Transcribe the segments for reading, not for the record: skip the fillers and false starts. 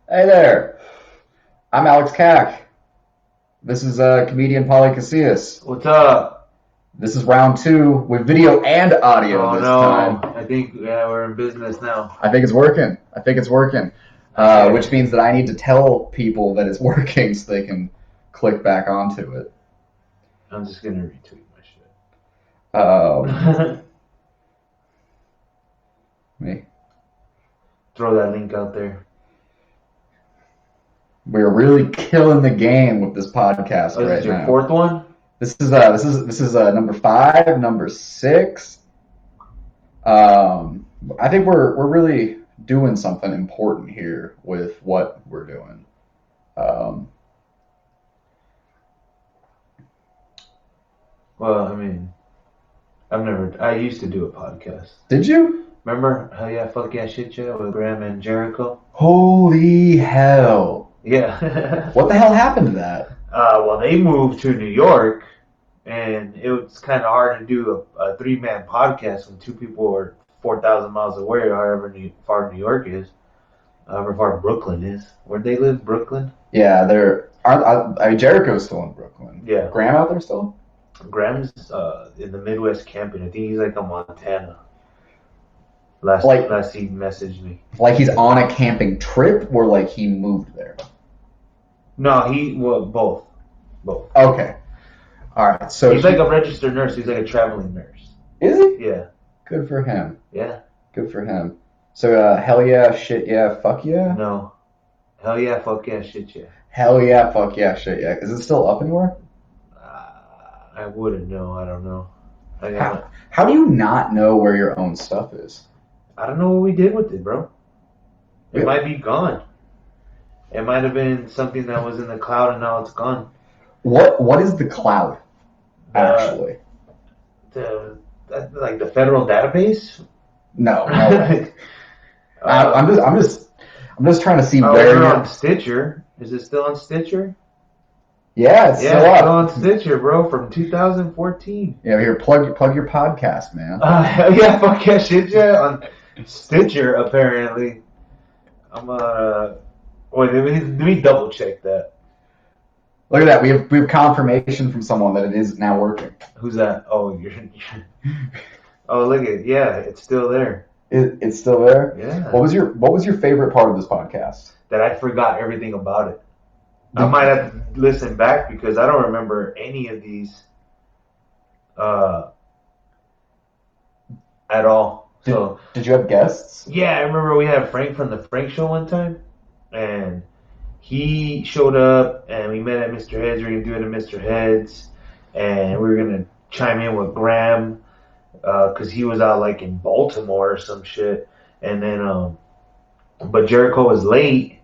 Hey there, I'm Alex Cack. This is comedian Pauly Casillas. What's up? This is round two with video and audio Oh this no, time. I think we're in business now. I think it's working. Okay. Which means that I need to tell people that it's working so they can click back onto it. I'm just gonna retweet Um, my shit. me. Throw that link out there. We're really killing the game with this podcast Oh, this right is your now. fourth one? This is number 5, number 6. I think we're really doing something important here with what we're doing. Um, Well, I mean, I used to do a podcast. did you? Remember? Hell yeah, fuck yeah, shit yeah, with Graham and Jericho? Holy hell! Yeah. What the hell happened to that? Well, they moved to New York, and it was kind of hard to do a three-man podcast when two people are 4,000 miles away, or however far New York is. However far Brooklyn is. Where'd they live? Brooklyn? Yeah, Jericho's still in Brooklyn. Yeah. Graham out there still? Graham's in the Midwest camping. I think he's like in Montana. Like Last he messaged me. like he's on a camping trip, or like he moved there. No, both. Okay, all right. So He's like a registered nurse. He's like a traveling nurse. is he? Yeah. Good for him. Yeah. Good for him. So hell yeah, shit yeah, fuck yeah. No. Hell yeah, fuck yeah, shit yeah. Hell yeah, fuck yeah, shit yeah. Is it still up anywhere? I wouldn't know. I don't know. How do you not know where your own stuff is? I don't know what we did with it, bro. It Really? might be gone. It might have been something that was in the cloud and now it's gone. What is the cloud actually? Like the federal database? No way. I'm just trying to see where We're you're. on Stitcher. Is it still on Stitcher? Yeah, it's still Yeah, it's up. still on Stitcher, bro, from 2014. Yeah, here plug your podcast, man. Yeah, fuck yeah, shit, yeah, on Stitcher, apparently. Wait, let me double check that. Look at that. We have confirmation from someone that it is now working. Who's that? Oh, oh, look at it. Yeah, it's still there. It's still there. Yeah. What was your favorite part of this podcast? That I forgot everything about it. I might have to listen back because I don't remember any of these at all. So Did you have guests? yeah, I remember we had Frank from the Frank Show one time, and he showed up, and we met at Mr. Heads. We were gonna do it at Mr. Heads, and we were gonna chime in with Graham because he was out like in Baltimore or some shit, and then but Jericho was late.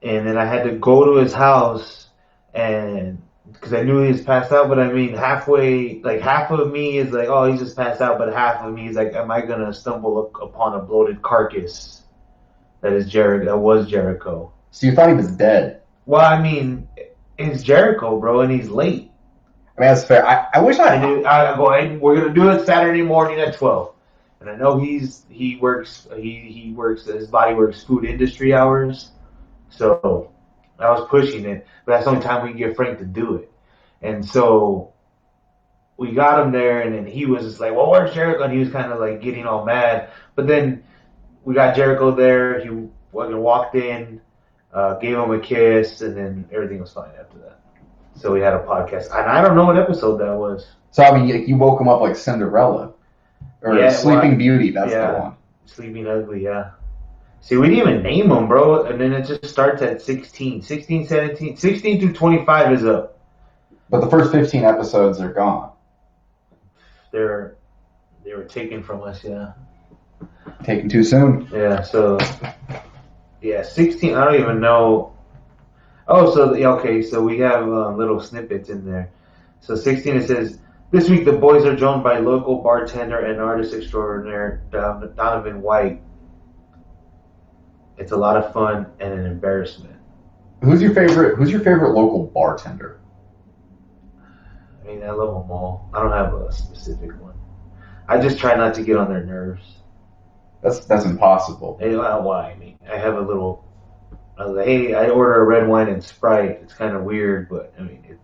And then I had to go to his house, and because I knew he was passed out. But I mean, halfway, like half of me is like, oh, he's just passed out. But half of me is like, am I gonna stumble upon a bloated carcass that is Jericho? That was Jericho. So you thought he was dead? Well, I mean, it's Jericho, bro, and he's late. I mean, that's fair. I wish I go ahead. We're gonna do it Saturday morning at 12. And I know he works. He works. His body works food industry hours. So I was pushing it, but that's the only time we can get Frank to do it. And so we got him there, and then he was just like, well, where's Jericho? And he was kind of like getting all mad. But then we got Jericho there. He walked in, gave him a kiss, and then everything was fine after that. So we had a podcast. And I don't know what episode that was. So I mean, you woke him up like Cinderella or Sleeping Beauty. That's the one. Sleeping Ugly, yeah. See, we didn't even name them, bro. And then it just starts at 16. 16, 17. 16 through 25 is up. But the first 15 episodes are gone. They were taken from us, yeah. Taken too soon. Yeah, so... Yeah, 16, I don't even know... Oh, so, okay, so we have little snippets in there. So 16, it says, this week the boys are joined by local bartender and artist extraordinaire Donovan White. It's a lot of fun and an embarrassment. Who's your favorite local bartender? I mean, I love them all. I don't have a specific one. I just try not to get on their nerves. That's impossible. Why? I mean, I have a little I was like, hey, I order a red wine and Sprite. It's kind of weird, but I mean, it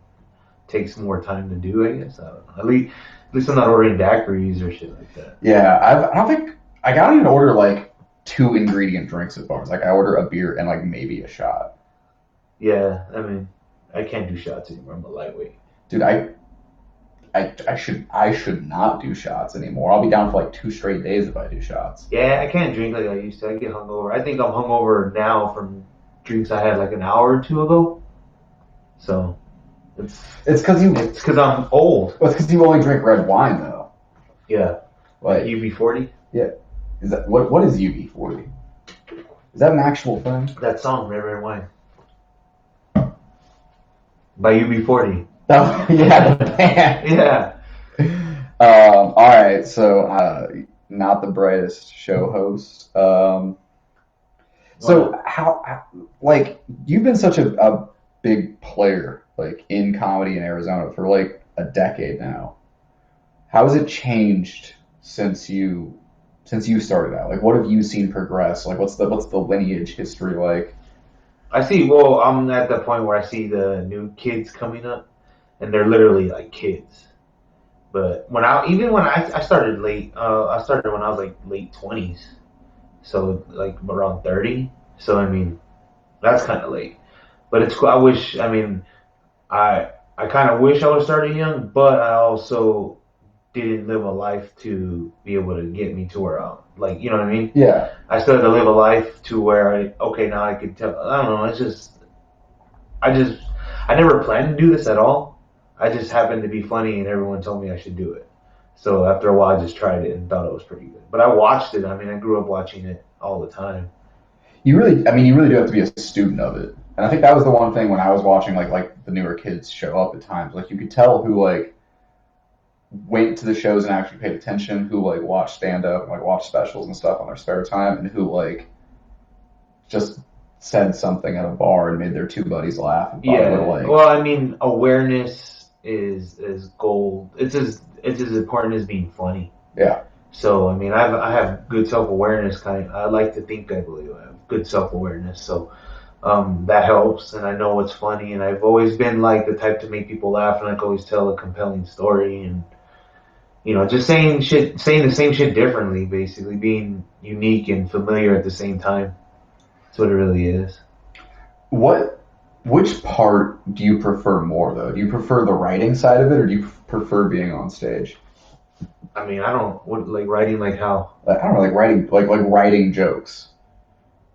takes more time to do, I guess. I don't know. At least I'm not ordering daiquiris or shit like that. Yeah, I don't think I got even order like two ingredient drinks at bars. Like I order a beer and like maybe a shot. Yeah, I mean, I can't do shots anymore. I'm a lightweight. Dude, I should not do shots anymore. I'll be down for like 2 straight days if I do shots. Yeah, I can't drink like I used to. I get hungover. I think I'm hungover now from drinks I had like an hour or two ago. So it's It's because you it's because I'm old. it's because you only drink red wine though. Yeah, like Like UB40. yeah, is that what is UB40? Is that an actual thing? That song, Red Red Wine, by UB40. Oh yeah, the band. Yeah. All right, so not the brightest show host. So Well, like you've been such a big player like in comedy in Arizona for like a decade now. How has it changed since you started out? Like what have you seen progress? Like what's the lineage history like? I see. Well, I'm at the point where I see the new kids coming up, and they're literally like kids. But when I started late, I started when I was like late 20s, so like around 30. So I mean, that's kind of late. But it's cool. I wish. I mean, I kind of wish I would have started young, but I also didn't live a life to be able to get me to where I'm like, you know what I mean? Yeah. I still had to live a life to where okay, now I could tell. I don't know. I just, I never planned to do this at all. I just happened to be funny, and everyone told me I should do it. So after a while, I just tried it and thought it was pretty good. But I watched it. I mean, I grew up watching it all the time. You really do have to be a student of it. And I think that was the one thing when I was watching like the newer kids show up at times. Like you could tell who like went to the shows and actually paid attention, who like watched stand up and like watched specials and stuff on their spare time, and who like just said something at a bar and made their two buddies laugh and thought it would Yeah. like Well, I mean, awareness is gold. It's as important as being funny. yeah. So I mean, I have good self awareness. I like to think I believe I have good self awareness. So that helps, and I know what's funny. And I've always been like the type to make people laugh, and I can always tell a compelling story. And just saying the same shit differently, basically being unique and familiar at the same time. That's what it really is. What which part do you prefer more though? Do you prefer the writing side of it or do you prefer being on stage? I mean, I don't what like writing like how. Like, I don't know, like writing like writing jokes.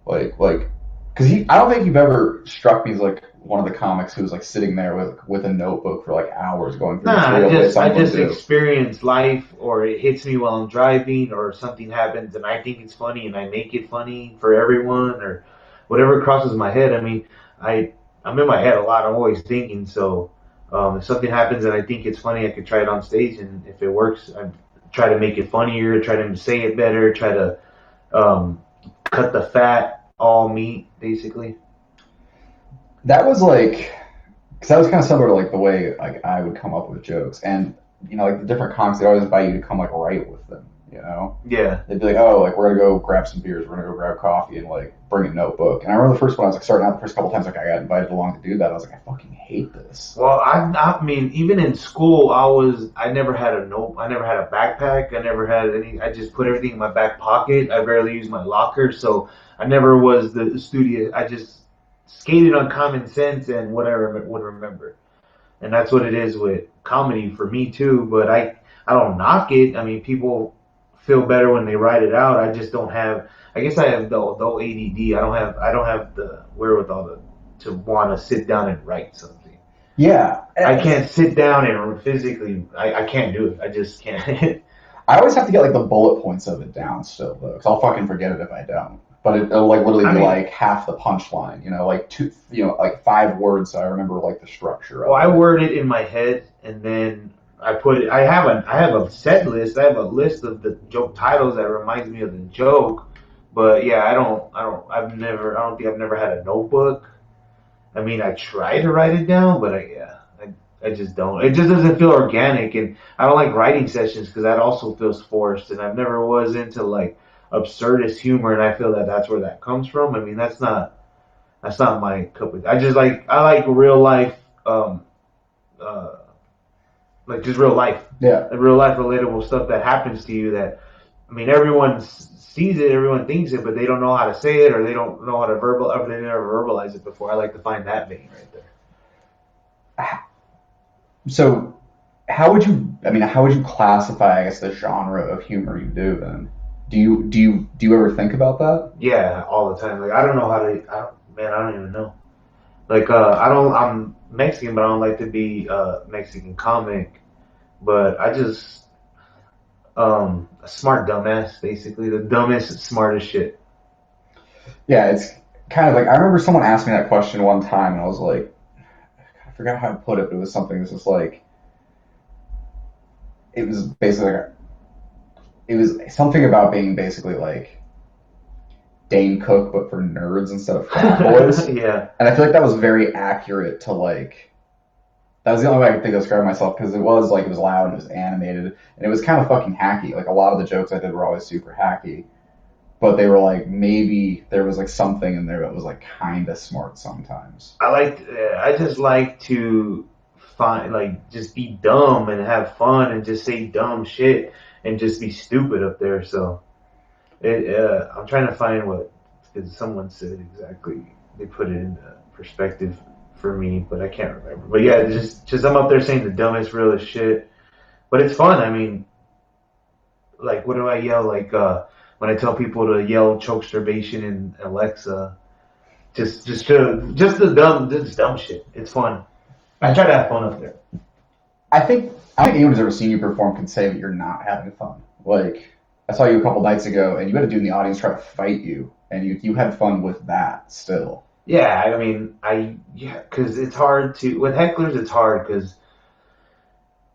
Like because I don't think you've ever struck me as like one of the comics who's like sitting there with a notebook for like hours going through Nah, material that I someone would just do. experience life, or it hits me while I'm driving, or something happens and I think it's funny and I make it funny for everyone, or whatever crosses my head. I mean, I I'm in my head a lot. I'm always thinking. So if something happens and I think it's funny, I could try it on stage, and if it works, I try to make it funnier, try to say it better, try to um, cut the fat, all meat, basically. That was like because that was kind of similar to like the way like I would come up with jokes, and like the different comics they always invite you to come like write with them. Yeah, They'd be like, oh, like we're gonna go grab some beers, we're gonna go grab coffee, and like bring a notebook. And I remember the first one I was like starting out the first couple times like I got invited along to do that. I was like, I fucking hate this. well, I mean, even in school, I never had a note, I never had a backpack, I never had any. I just put everything in my back pocket. I barely used my locker, so I never was the studio. I just skated on common sense and what I would remember, and that's what it is with comedy for me too. But I don't knock it. I mean, people feel better when they write it out. I just don't have. I guess I have the ADD. I don't have the wherewithal to want to sit down and write something. Yeah, I can't sit down and physically. I can't do it. I just can't. I always have to get like the bullet points of it down still though, because I'll fucking forget it if I don't. But it'll like literally I be mean, like half the punchline, like two, like 5 words, so I remember like the structure well, of I it. word it in my head, and then I put it. I have a set list. I have a list of the joke titles that reminds me of the joke. But yeah, I don't think I've never had a notebook. I mean, I try to write it down, but I just don't. It just doesn't feel organic, and I don't like writing sessions because that also feels forced. And I've never was into like absurdist humor, and I feel that that's where that comes from. I mean, that's not. That's not my cup of. I like real life, uh, like just real life, Yeah. like real life relatable stuff that happens to you. That I mean, everyone sees it, everyone thinks it, but they don't know how to say it, or they don't know how to or they never verbalize it before. I like to find that vein right there. So, how would you classify, I guess, the genre of humor you do then? Do you ever think about that? Yeah, all the time. Like I don't know how to. Man, I don't even know. Like I don't. I'm Mexican, but I don't like to be Mexican comic. But I just a smart dumbass, basically the dumbest, smartest shit. Yeah, it's kind of like I remember someone asked me that question one time, and I was like, I forgot how to put it, but it was something that's just like it was basically like it was something about being basically like Dane Cook, but for nerds instead of frat boys. Yeah, And I feel like that was very accurate to like. That was the only way I could think to describe myself because it was loud and it was animated and it was kind of fucking hacky. Like a lot of the jokes I did were always super hacky, but they were like maybe there was like something in there that was like kind of smart sometimes. I just like to find like just be dumb and have fun and just say dumb shit and just be stupid up there. So I'm trying to find what because someone said exactly. They put it into perspective for me, but I can't remember. But yeah, just I'm up there saying the dumbest, realest shit. But it's fun. I mean, like what do I yell? Like when I tell people to yell choke starvation in Alexa, just the dumb shit. It's fun. I try to have fun up there. I think anyone who's ever seen you perform can say that you're not having fun. Like I saw you a couple nights ago, and you had a dude in the audience try to fight you, and you had fun with that still. Yeah, I mean, because it's hard to with hecklers. It's hard because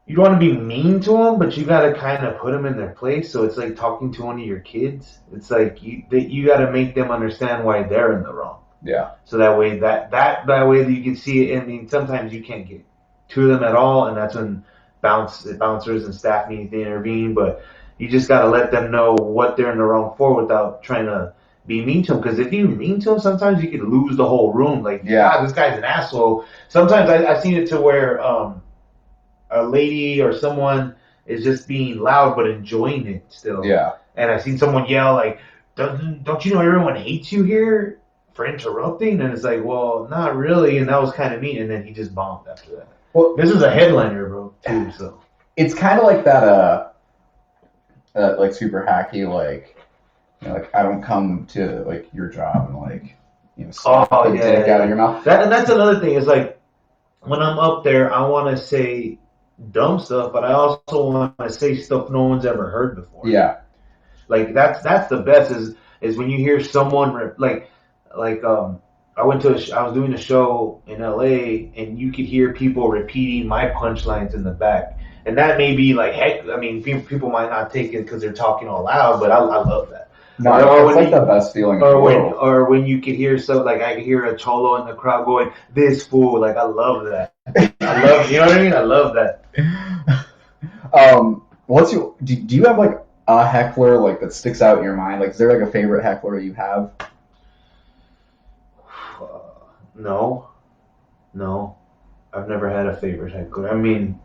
you want to be mean to them, but you got to kind of put them in their place. So it's like talking to one of your kids. It's like you got to make them understand why they're in the wrong. Yeah. So that way that way that you can see it. I mean, sometimes you can't get to them at all, and that's when bouncers and staff need to intervene. But you just got to let them know what they're in the wrong for without trying to be mean to them. Because if you mean to them, sometimes you could lose the whole room. Like, Yeah. God, this guy's an asshole. Sometimes I've seen it to where a lady or someone is just being loud but enjoying it still. Yeah. And I've seen someone yell like, "Don't you know everyone hates you here for interrupting?" And it's like, well, not really. And that was kind of mean. And then he just bombed after that. Well, This is a headliner, bro, too. So it's kind of like that. Like super hacky. Like I don't come to like your job and like slap the dick out of your mouth. And that's another thing. Is like when I'm up there, I want to say dumb stuff, but I also want to say stuff no one's ever heard before. Yeah. Like that's the best is when you hear someone like I was doing a show in LA and you could hear people repeating my punchlines in the back. And that may be like heck. I mean, people might not take it because they're talking all loud, but I love that. No, it's like the best feeling in the world. Or when you could hear something like I could hear a cholo in the crowd going, "This fool!" Like I love that. I love, you know what I mean? I love that. Do you have like a heckler like that sticks out in your mind? Like, is there like a favorite heckler you have? No, no, I've never had a favorite heckler. I mean,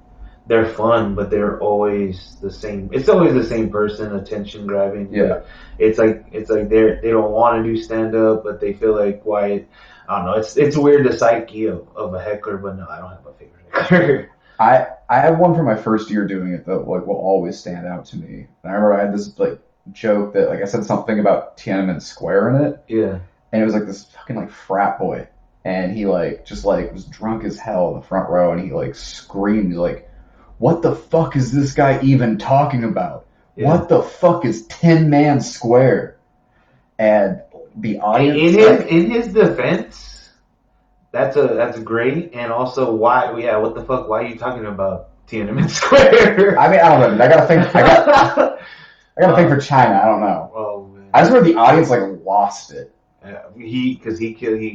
they're fun, but they're always the same. It's always the same person, attention grabbing. Yeah. It's like they don't want to do stand up, but they feel like why. I don't know. It's weird the psyche of a heckler, but no, I don't have a favorite heckler. I have one from my first year doing it that like will always stand out to me. And I remember I had this like joke that like I said something about Tiananmen Square in it, Yeah. and it was like this fucking like frat boy, and he like just like was drunk as hell in the front row, and he like screamed, he's like, "What the fuck is this guy even talking about? Yeah. What the fuck is Tin Man Square?" And the audience In his defense, that's great, and also why? Yeah, what the fuck? Why are you talking about Tiananmen Square? I mean, I don't know. I gotta think. I gotta think for China. I don't know. Oh man. I just remember the audience like lost it. Yeah, he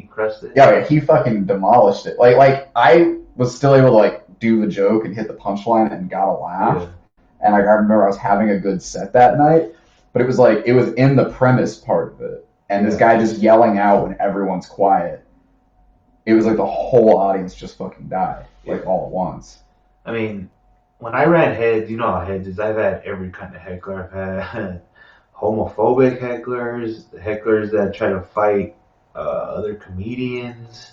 crushed it. Yeah, he fucking demolished it. Like I was still able to like do the joke and hit the punchline and got a laugh. Yeah. And like I remember I was having a good set that night, but it was like it was in the premise part of it, and this guy just yelling out when everyone's quiet. it was like the whole audience just fucking died, like all at once. I mean, when I ran heads, you know how heads is. I've had every kind of heckler. I've had homophobic hecklers, hecklers that try to fight other comedians.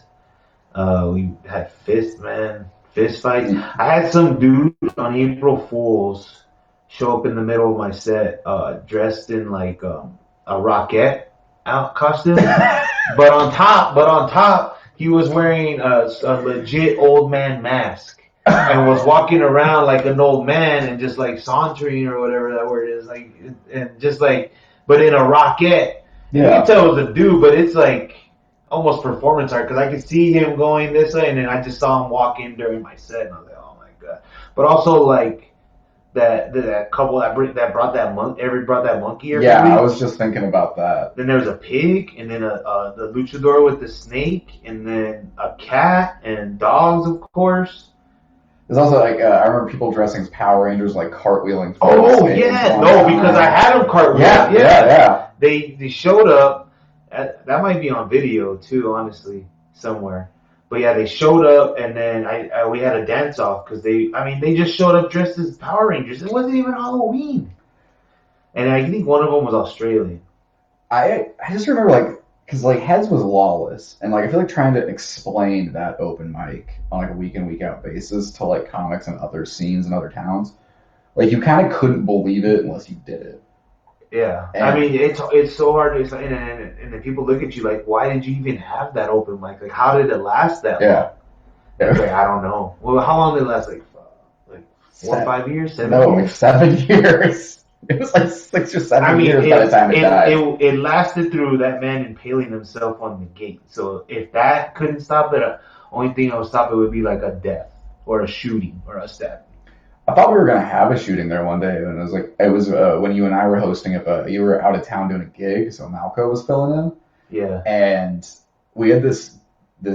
We had fist fights. I had some dude on April Fools show up in the middle of my set, dressed in like a Rockette out costume, but on top, he was wearing a legit old man mask and was walking around like an old man and just like sauntering or whatever that word is, like, and just like, but in a Rockette. Yeah. You can tell it was a dude, but it's like almost performance art because I could see him going this way, and then I just saw him walk in during my set, and I was like, oh my god. But also like that couple that brought that monkey. Yeah, I was just thinking about that. Then there was a pig, and then the luchador with the snake, and then a cat and dogs, of course. There's also like I remember people dressing as Power Rangers, like cartwheeling. Oh yeah, no, because I had them cartwheeling. Yeah. They showed up. That might be on video too, honestly, somewhere. But yeah, they showed up, and then we had a dance off because they just showed up dressed as Power Rangers. It wasn't even Halloween, and I think one of them was Australian. I just remember like because like Heads was lawless, and like I feel like trying to explain that open mic on like a week in week out basis to like comics and other scenes in other towns, like you kind of couldn't believe it unless you did it. Yeah, and I mean it's so hard to explain, and then people look at you like, why did you even have that open mic? Like, how did it last that long? Yeah. Like, I don't know. Well, how long did it last? Like 4 or 5 years? 7 years? Like 7 years. It was like 6 or 7 years by the time it died. It lasted through that man impaling himself on the gate. So if that couldn't stop it, only thing that would stop it would be like a death or a shooting or a stabbing. I thought we were gonna have a shooting there one day, and it was when you and I were hosting it. You were out of town doing a gig, so Malco was filling in. Yeah. And we had this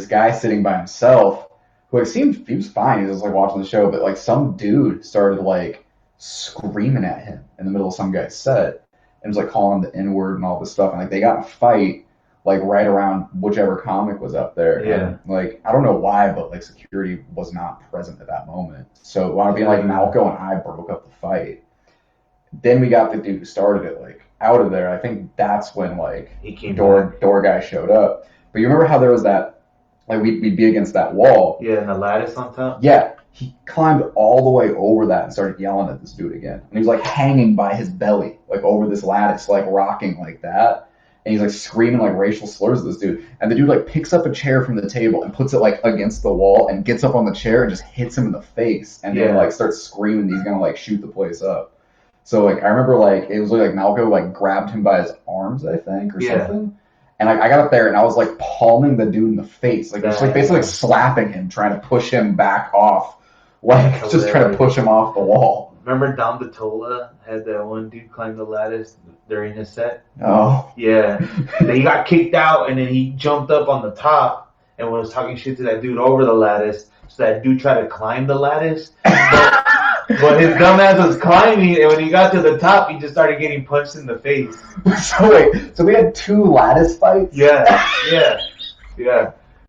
guy sitting by himself who like he was fine. He was just like watching the show, but like some dude started like screaming at him in the middle of some guy's set and was like calling him the N-word and all this stuff. And like they got in a fight like right around whichever comic was up there. Yeah. And like I don't know why, but like security was not present at that moment. So it wound up being like Malco and I broke up the fight. Then we got the dude who started it like out of there. I think that's when like door guy showed up. But you remember how there was that like we'd be against that wall. Yeah, and the lattice on top. Yeah. He climbed all the way over that and started yelling at this dude again. And he was like hanging by his belly, like over this lattice, like rocking like that. And he's like screaming like racial slurs at this dude. And the dude like picks up a chair from the table and puts it like against the wall and gets up on the chair and just hits him in the face. And then like starts screaming he's gonna like shoot the place up. So like I remember like it was like Malco like grabbed him by his arms, I think, or something. And like I got up there and I was like palming the dude in the face, like just like basically like slapping him, trying to push him back off, like just trying to push him off the wall. Remember Dom DeTola had that one dude climb the lattice during his set? Oh. Yeah. Then he got kicked out and then he jumped up on the top and was talking shit to that dude over the lattice. So that dude tried to climb the lattice. But his dumbass was climbing, and when he got to the top, he just started getting punched in the face. So wait, so we had 2 lattice fights? Yeah.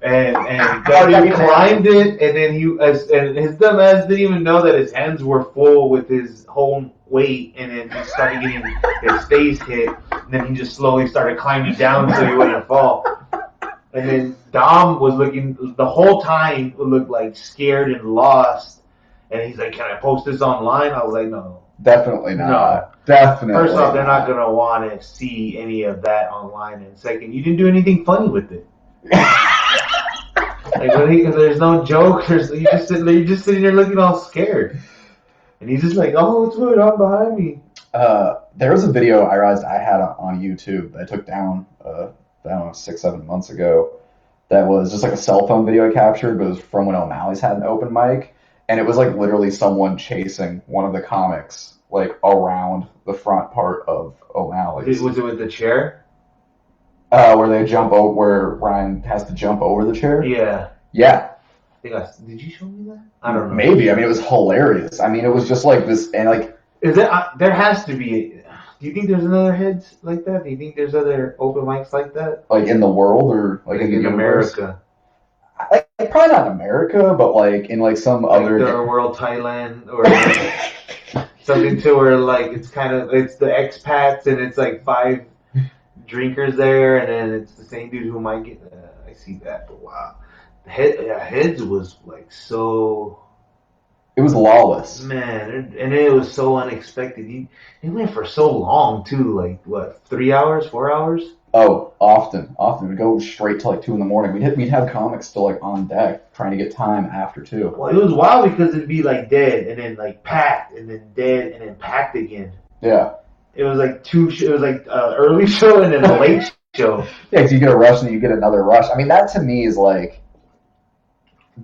And he climbed it, and then and his dumbass didn't even know that his hands were full with his whole weight, and then he started getting his face hit, and then he just slowly started climbing down so he wouldn't fall. And then Dom was looking the whole time, looked like scared and lost. And he's like, "Can I post this online?" I was like, "No, definitely not. No. Definitely." First off, they're not gonna want to see any of that online. And second, you didn't do anything funny with it. Like, there's no joke. You're just sitting there looking all scared. And he's just like, "Oh, it's good. I'm behind me." There was a video I realized I had on YouTube that I took down, I don't know, 6-7 months ago. That was just like a cell phone video I captured, but it was from when O'Malley's had an open mic. And it was like literally someone chasing one of the comics like around the front part of O'Malley's. Was it with the chair? Where they jump over, where Ryan has to jump over the chair? Yeah. Yeah. Did you show me that? I don't know. Maybe. I mean, it was hilarious. I mean, it was just like this, and like. Is it? There has to be. Do you think there's another heads like that? Do you think there's other open mics like that? Like in the world or like in the America? probably not in America, but like in like some Like other. third world Thailand or something to where like it's the expats and it's like 5 drinkers there, and then it's the same dude who might get. I see that, but wow, heads was like so. It was lawless. Man, and it was so unexpected. He went for so long too, like what, 3 hours, 4 hours? Oh, often we'd go straight to like 2 in the morning. We'd have comics still like on deck trying to get time after two. Well, it was wild because it'd be like dead and then like packed and then dead and then packed again. Yeah. It was like it was like early show and then a late show. Yeah, because you get a rush and then you get another rush. I mean, that to me is like,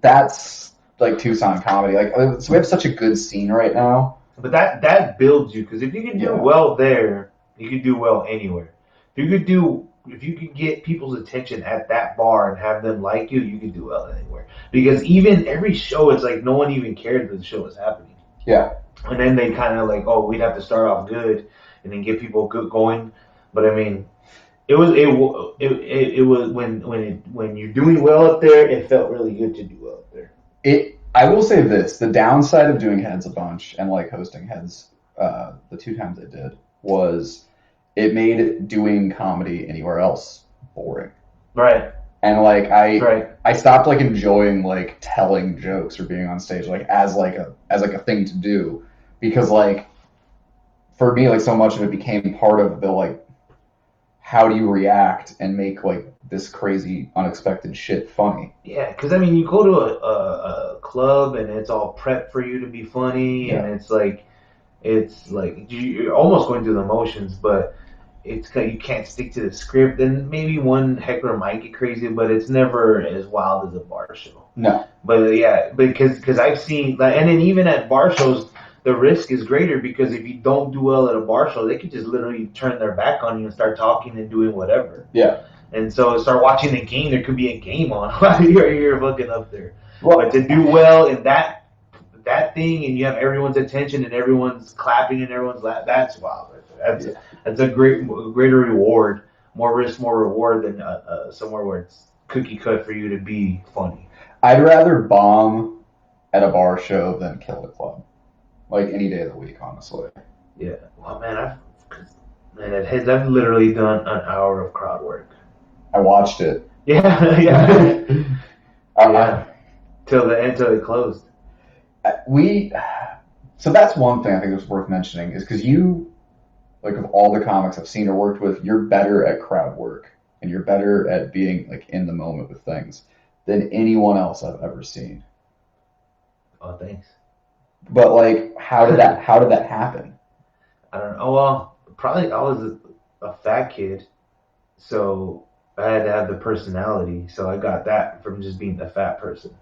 that's like Tucson comedy. Like, so we have such a good scene right now. But that builds you, because if you can do well there, you can do well anywhere. If you could get people's attention at that bar and have them like you, you can do well anywhere. Because even every show, it's like no one even cared that the show was happening. Yeah. And then they kind of like, oh, we'd have to start off good and then get people good going. But I mean, it was when you're doing well up there, it felt really good to do well up there. I will say this: the downside of doing Heads a bunch and like hosting Heads, the 2 times I did, was it made doing comedy anywhere else boring. Right. And like I stopped like enjoying like telling jokes or being on stage like as a thing to do, because like for me like so much of it became part of the like how do you react and make like this crazy unexpected shit funny. Yeah, because I mean, you go to a club and it's all prepped for you to be funny, and it's like you're almost going through the motions, but you can't stick to the script. And maybe one heckler might get crazy, but it's never as wild as a bar show. No. But yeah, because I've seen like, and then even at bar shows, the risk is greater, because if you don't do well at a bar show, they could just literally turn their back on you and start talking and doing whatever. Yeah. And so start watching the game. There could be a game on while you're fucking up there. Well, but to do well in that thing, and you have everyone's attention and everyone's clapping and everyone's that's wild. That's a greater reward, more risk, more reward than somewhere where it's cookie cut for you to be funny. I'd rather bomb at a bar show than kill a club, like any day of the week, honestly. Yeah. Well, man, I've literally done an hour of crowd work. I watched it. Yeah, yeah. Yeah. Till it closed. So that's one thing I think that's worth mentioning, is because you, like, of all the comics I've seen or worked with, you're better at crowd work and you're better at being like in the moment with things than anyone else I've ever seen. Oh, thanks. But like, how did that happen? I don't know. Well, probably I was a fat kid, so I had to have the personality. So I got that from just being a fat person.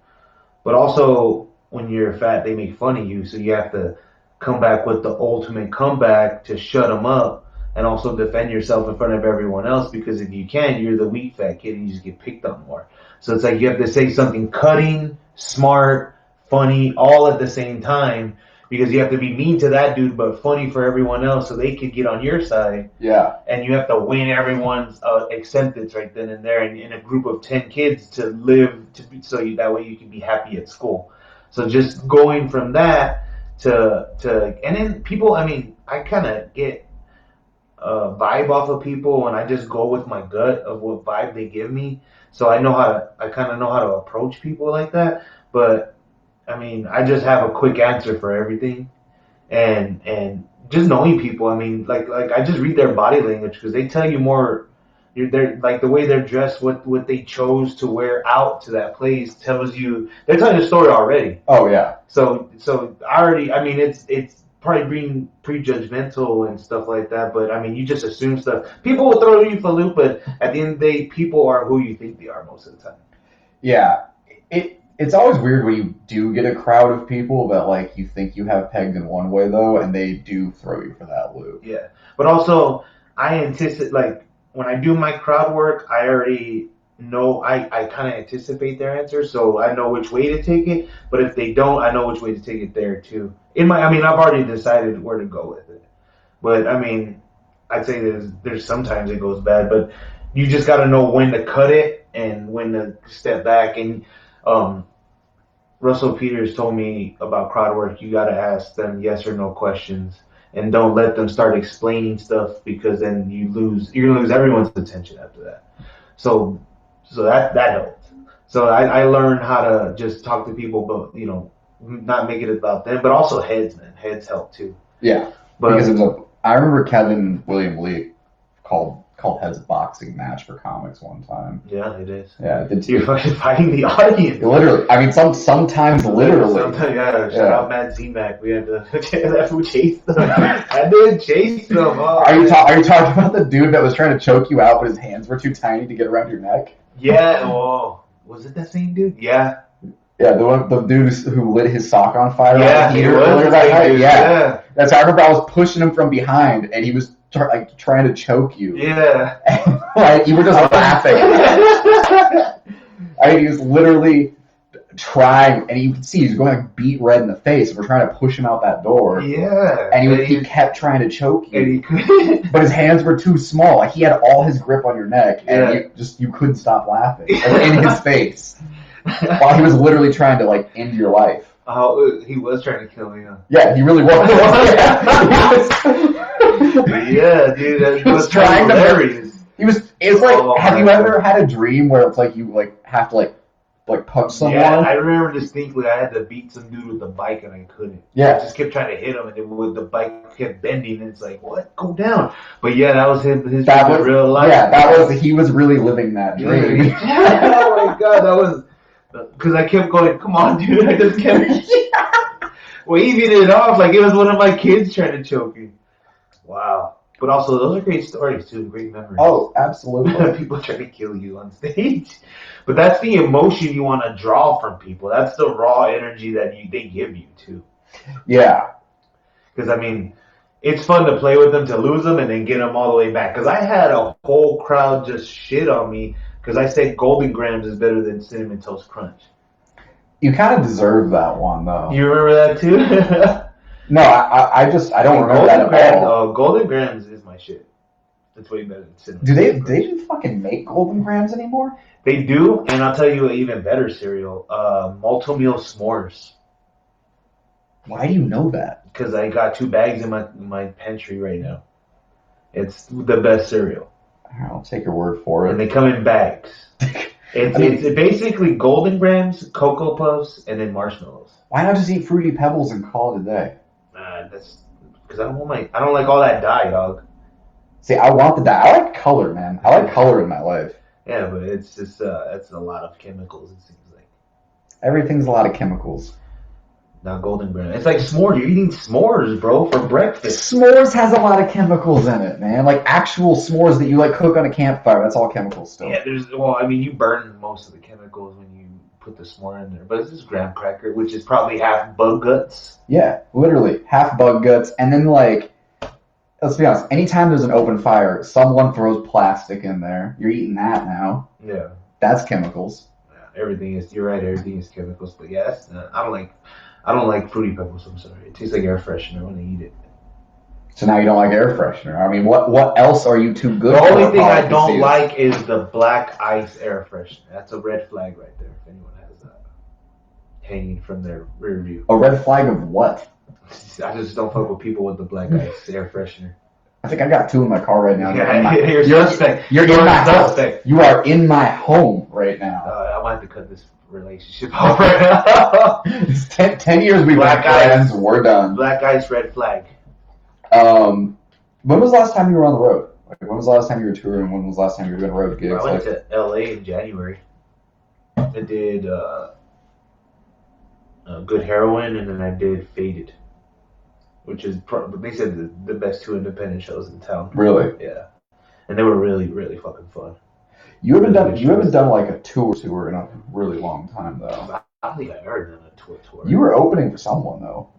But also, when you're fat, they make fun of you, so you have to come back with the ultimate comeback to shut them up, and also defend yourself in front of everyone else, because if you can, you're the weak fat kid and you just get picked on more. So it's like you have to say something cutting, smart, funny, all at the same time, because you have to be mean to that dude but funny for everyone else so they could get on your side. Yeah. And you have to win everyone's acceptance right then and there, and in a group of 10 kids to live that way you can be happy at school. So just going from that to and then people, I mean, I kind of get a vibe off of people, and I just go with my gut of what vibe they give me. So I kind of know how to approach people like that. But I mean, I just have a quick answer for everything, and just knowing people. I mean, like I just read their body language, because they tell you more. They're like the way they're dressed, what they chose to wear out to that place tells you, they're telling the story already. Oh yeah. So I mean, it's probably being prejudgmental and stuff like that, but I mean, you just assume stuff. People will throw you for a loop, but at the end of the day, people are who you think they are most of the time. Yeah. It's always weird when you do get a crowd of people that like you think you have pegged in one way though, and they do throw you for that loop. Yeah. But also, I anticipate, like, when I do my crowd work, I already know, I kind of anticipate their answer, so I know which way to take it. But if they don't, I know which way to take it there too. I mean, I've already decided where to go with it. But I mean, I'd say there's sometimes it goes bad, but you just got to know when to cut it and when to step back. And Russell Peters told me about crowd work. You got to ask them yes or no questions, and don't let them start explaining stuff because then you're gonna lose everyone's attention after that. So that helped. So I learned how to just talk to people, but not make it about them, but also heads, man. Heads help too. Yeah, But because I remember Kevin William Lee called Heads a boxing match for comics one time. yeah, it is. Yeah, You're fucking fighting the audience. Literally, I mean, sometimes literally. Sometimes, yeah. Shout out Matt Z-Mac. We had to that fool chase them. I did chase them. Oh, are you talking about the dude that was trying to choke you out, but his hands were too tiny to get around your neck? Yeah. Oh, was it that same dude? Yeah. Yeah, the dude who lit his sock on fire. Yeah, he was earlier that night. dude. Yeah. That's how I remember. I was pushing him from behind, and he was trying to choke you. Yeah. Like you were just laughing. I mean, he was literally trying, and you could see he was going like beat red in the face. And we're trying to push him out that door. Yeah. And he kept trying to choke you. And he could. But his hands were too small. Like he had all his grip on your neck, and you couldn't stop laughing in his face while he was literally trying to like end your life. Oh, he was trying to kill me. Huh? Yeah, he really was. Yeah, dude, he was trying to hilarious. It's like, have you ever had a dream where it's like you like have to like punch someone? Yeah, I remember distinctly I had to beat some dude with the bike and I couldn't. Yeah. I just kept trying to hit him and the bike kept bending and it's like, what? Go down. But yeah, that was his real life. Yeah, he was really living that dream. Yeah. Oh my god, that was, because I kept going, come on dude, I just kept waving it off like it was one of my kids trying to choke me. Wow. But also, those are great stories too, great memories. Oh, absolutely. People try to kill you on stage. But that's the emotion you want to draw from people. That's the raw energy that they give you too. Yeah. Because I mean, it's fun to play with them, to lose them, and then get them all the way back. Because I had a whole crowd just shit on me because I said Golden Grams is better than Cinnamon Toast Crunch. You kind of deserve that one though. You remember that too? No, I don't remember that at all. Golden Grams is my shit. That's way better than Cinnamon. Do they even fucking make Golden Grams anymore? They do, and I'll tell you an even better cereal, Multi-Meal S'mores. Why do you know that? Because I got 2 bags in my pantry right now. It's the best cereal. I'll take your word for it. And they come in bags. It's basically Golden Grams, Cocoa Puffs, and then marshmallows. Why not just eat Fruity Pebbles and call it a day? That's because I don't like all that dye, dog. See, I want the dye. I like color, man. I like color in my life. Yeah, but it's just it's a lot of chemicals. It seems like everything's a lot of chemicals. Not Golden Grams. It's like s'mores. You're eating s'mores, bro, for breakfast. S'mores has a lot of chemicals in it, man. Like actual s'mores that you like cook on a campfire. That's all chemicals still. Yeah, you burn most of the chemicals when you put the s'more in there. But it's just graham cracker, which is probably half bug guts. Yeah, literally half bug guts, and then like, let's be honest. Anytime there's an open fire, someone throws plastic in there. You're eating that now. Yeah, that's chemicals. Yeah, everything is. You're right. Everything is chemicals. But yeah, I don't like Fruity Pebbles. I'm sorry. It tastes like air freshener when I eat it. So now you don't like air freshener. I mean, what else are you too good for? The only thing I don't like is the black ice air freshener. That's a red flag right there. If anyone has that hanging from their rear view. A red flag of what? I just don't fuck with people with the black ice air freshener. I think I got 2 in my car right now. Yeah, you're suspect. You're in my house. You are in my home right now. I might have to cut this relationship off right now. It's 10 years we've been friends. We're done. Black ice, red flag. When was the last time you were on the road? Like, when was the last time you were touring? When was the last time you were doing road gigs? I went to LA in January. I did Good Heroin, and then I did Faded, which is they said the best 2 independent shows in town. Really? Yeah, and they were really, really fucking fun. You haven't done like a tour in a really long time though. I don't think I ever done a tour. You were opening for someone though.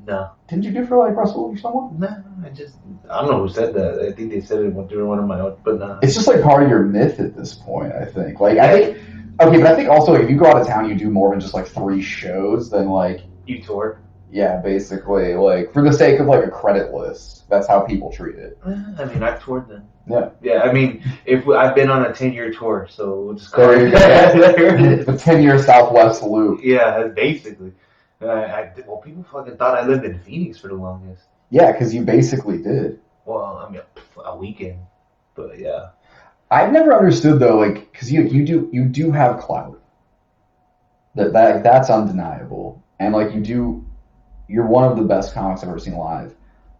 No. Didn't you do for like Russell or someone? No, I don't know who said that. I think they said it during one of my own, but no. It's just like part of your myth at this point, I think. But I think also like, if you go out of town, you do more than just like 3 shows, then like you tour. Yeah, basically, like for the sake of like a credit list, that's how people treat it. I mean, I've toured them. Yeah. Yeah, I mean, I've been on a 10-year tour, so we'll just call There it you go. there it is. The 10-year Southwest loop. Yeah, basically. Well, people fucking thought I lived in Phoenix for the longest. Yeah, because you basically did. Well, I mean, a weekend, but yeah. I've never understood though, like, because you do have clout. That's undeniable, and like you're one of the best comics I've ever seen live.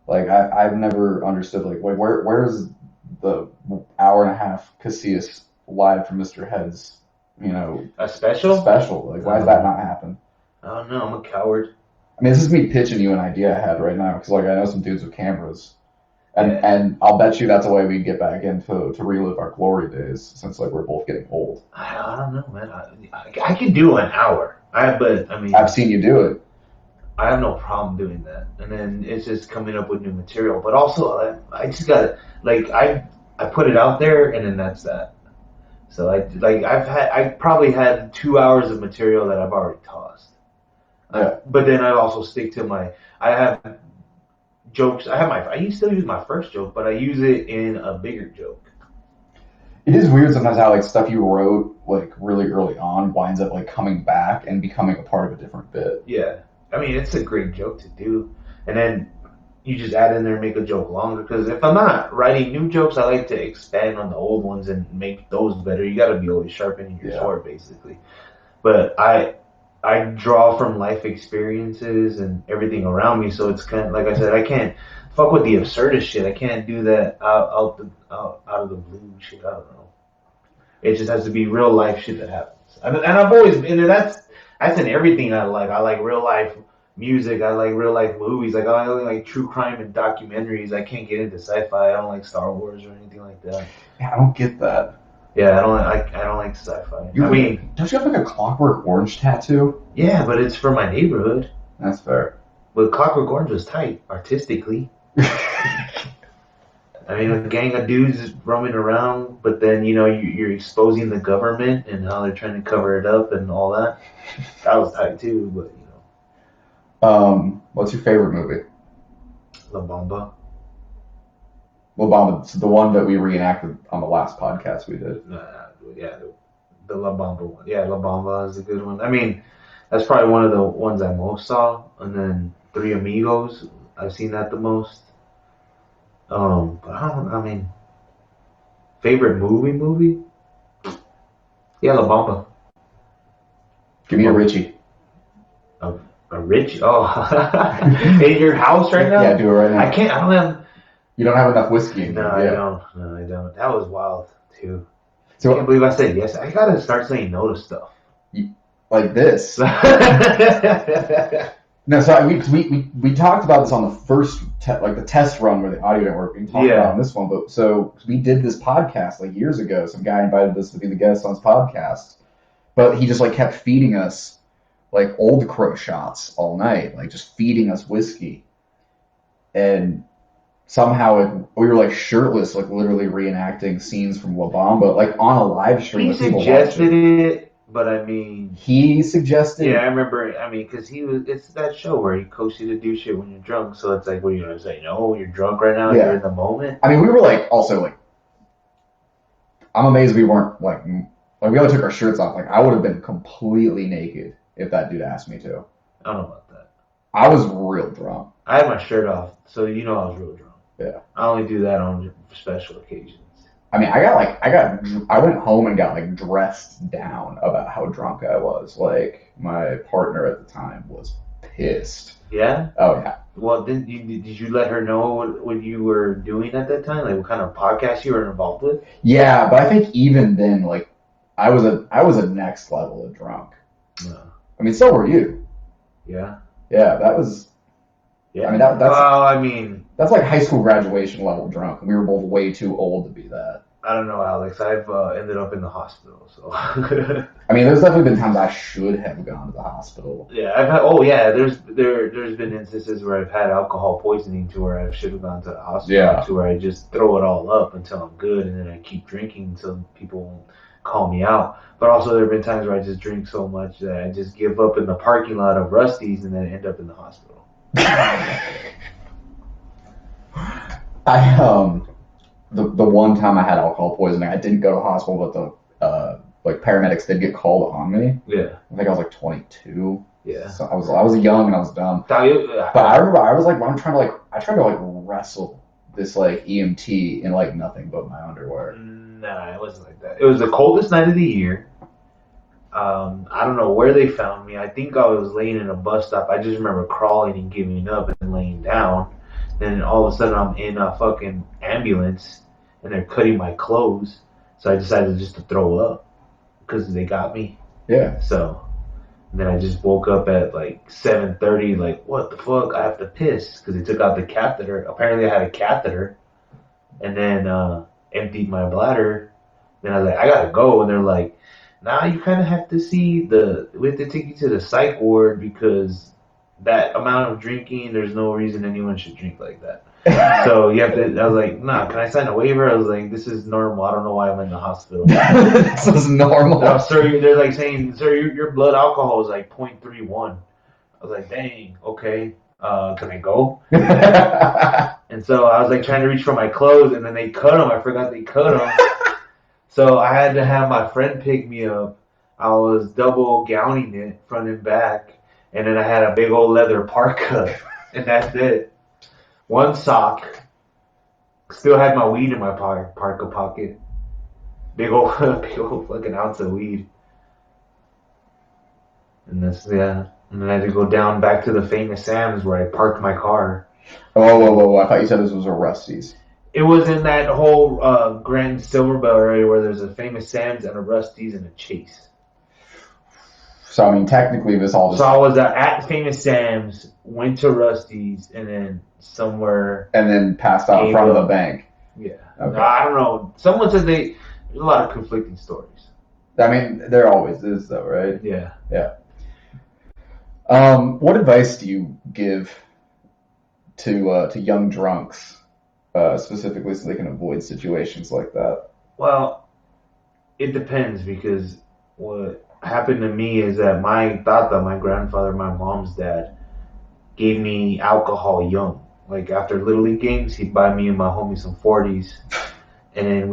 Like I've never understood like where's the hour and a half Casillas live from Mr. Head's A special? special. Like why does that not happen? I don't know. I'm a coward. I mean, this is me pitching you an idea I had right now because like I know some dudes with cameras, and Yeah. and I'll bet you that's a way we can get back into to relive our glory days since like we're both getting old. I don't know, man. I could do an hour. But I mean, I've seen you do it. I have no problem doing that. And then it's just coming up with new material. But also, I just got like I put it out there, and then that's that. So I probably had 2 hours of material that I've already tossed. Yeah. But then I also stick to I have jokes. I still use my first joke, but I use it in a bigger joke. It is weird sometimes how like stuff you wrote like really early on winds up like coming back and becoming a part of a different bit. Yeah. I mean, it's a great joke to do. And then you just add in there and make a joke longer. Because if I'm not writing new jokes, I like to expand on the old ones and make those better. You got to be always sharpening your sword, basically. But I draw from life experiences and everything around me. So it's kind of, like I said, I can't fuck with the absurdist shit. I can't do that out of the blue shit. I don't know. It just has to be real life shit that happens. And I've always been, and that's in everything I like. I like real life music. I like real life movies. Like I only like true crime and documentaries. I can't get into sci-fi. I don't like Star Wars or anything like that. Yeah, I don't get that. Yeah, I don't like sci-fi. I mean, don't you have like a Clockwork Orange tattoo? Yeah, but it's for my neighborhood. That's fair. But Clockwork Orange was tight, artistically. I mean, a gang of dudes roaming around, but then, you're exposing the government and how they're trying to cover it up and all that. That was tight, too, but, What's your favorite movie? La Bamba. La Bamba, the one that we reenacted on the last podcast we did. Yeah, the La Bamba one. Yeah, La Bamba is a good one. I mean, that's probably one of the ones I most saw. And then Three Amigos, I've seen that the most. But I mean, favorite movie? Yeah, La Bamba. Give me a Richie. A Richie? Oh, in your house right now? Yeah, do it right now. I don't have. You don't have enough whiskey in No, you. I don't. No, I don't. That was wild too. So, I can't believe I said yes. I gotta start saying no to stuff. Like this. No, so we talked about this on the first the test run where the audio didn't work. We talked about on this one, but so we did this podcast like years ago. Some guy invited us to be the guest on his podcast, but he just like kept feeding us like Old Crow shots all night, like just feeding us whiskey, and somehow we were like shirtless, like literally reenacting scenes from La Bamba, like on a live stream. He suggested it. But I mean, he suggested. Yeah, I remember. I mean, because it's that show where he coaches you to do shit when you're drunk. So it's like, what are you gonna say? No, you're drunk right now. Yeah. You're in the moment. I mean, we were like, also like, I'm amazed we weren't like we only took our shirts off. Like, I would have been completely naked if that dude asked me to. I don't know about that. I was real drunk. I had my shirt off, so I was real drunk. Yeah. I only do that on special occasions. I mean, I went home and got like dressed down about how drunk I was. Like, my partner at the time was pissed. Yeah? Oh, yeah. Well, did you let her know what you were doing at that time? Like, what kind of podcast you were involved with? Yeah, but I think even then, like, I was a next level of drunk. No. I mean, so were you. Yeah? Yeah, that was... Yeah. I mean, that's... Well, I mean... That's like high school graduation level drunk, and we were both way too old to be that. I don't know, Alex. I've ended up in the hospital, so. I mean, there's definitely been times I should have gone to the hospital. Yeah, I've had. Oh, yeah. There's been instances where I've had alcohol poisoning to where I should have gone to the hospital. Yeah. To where I just throw it all up until I'm good, and then I keep drinking until people call me out. But also there have been times where I just drink so much that I just give up in the parking lot of Rusty's and then end up in the hospital. The one time I had alcohol poisoning, I didn't go to hospital, but the like paramedics did get called on me. Yeah. I think I was like 22. Yeah. So I was young and I was dumb. But I remember I was like when I tried to like wrestle this like EMT in like nothing but my underwear. Nah, it wasn't like that. It was the coldest night of the year. I don't know where they found me. I think I was laying in a bus stop. I just remember crawling and giving up and laying down. Then all of a sudden I'm in a fucking ambulance and they're cutting my clothes. So I decided just to throw up because they got me. Yeah. So then I just woke up at like 7:30, like, what the fuck? I have to piss because they took out the catheter. Apparently I had a catheter and then emptied my bladder. Then I was like, I gotta go. And they're like, nah, you kind of have to we have to take you to the psych ward because that amount of drinking, there's no reason anyone should drink like that. So you have to, I was like, nah, can I sign a waiver? I was like, this is normal. I don't know why I'm in the hospital. This is normal. No, sir, they're like saying, sir, your blood alcohol is like 0.31. I was like, dang, okay, can I go? And so I was like trying to reach for my clothes and then they cut them. I forgot they cut them. So I had to have my friend pick me up. I was double gowning it front and back. And then I had a big old leather parka. And that's it. One sock. Still had my weed in my parka pocket. Big old fucking ounce of weed. And that's, yeah. And then I had to go down back to the famous Sam's where I parked my car. Whoa. I thought you said this was a Rusty's. It was in that whole Grand Silverbell area where there's a famous Sam's and a Rusty's and a Chase. So, I mean, technically this all just... So I was at famous Sam's, went to Rusty's, and then somewhere... And then passed out in front of the bank. Yeah. Okay. No, I don't know. Someone said there's a lot of conflicting stories. I mean, there always is, though, right? Yeah. Yeah. What advice do you give to young drunks, specifically so they can avoid situations like that? Well, it depends because what happened to me is that my tata, my grandfather, my mom's dad, gave me alcohol young. Like after Little League games, he'd buy me and my homie some 40s. And then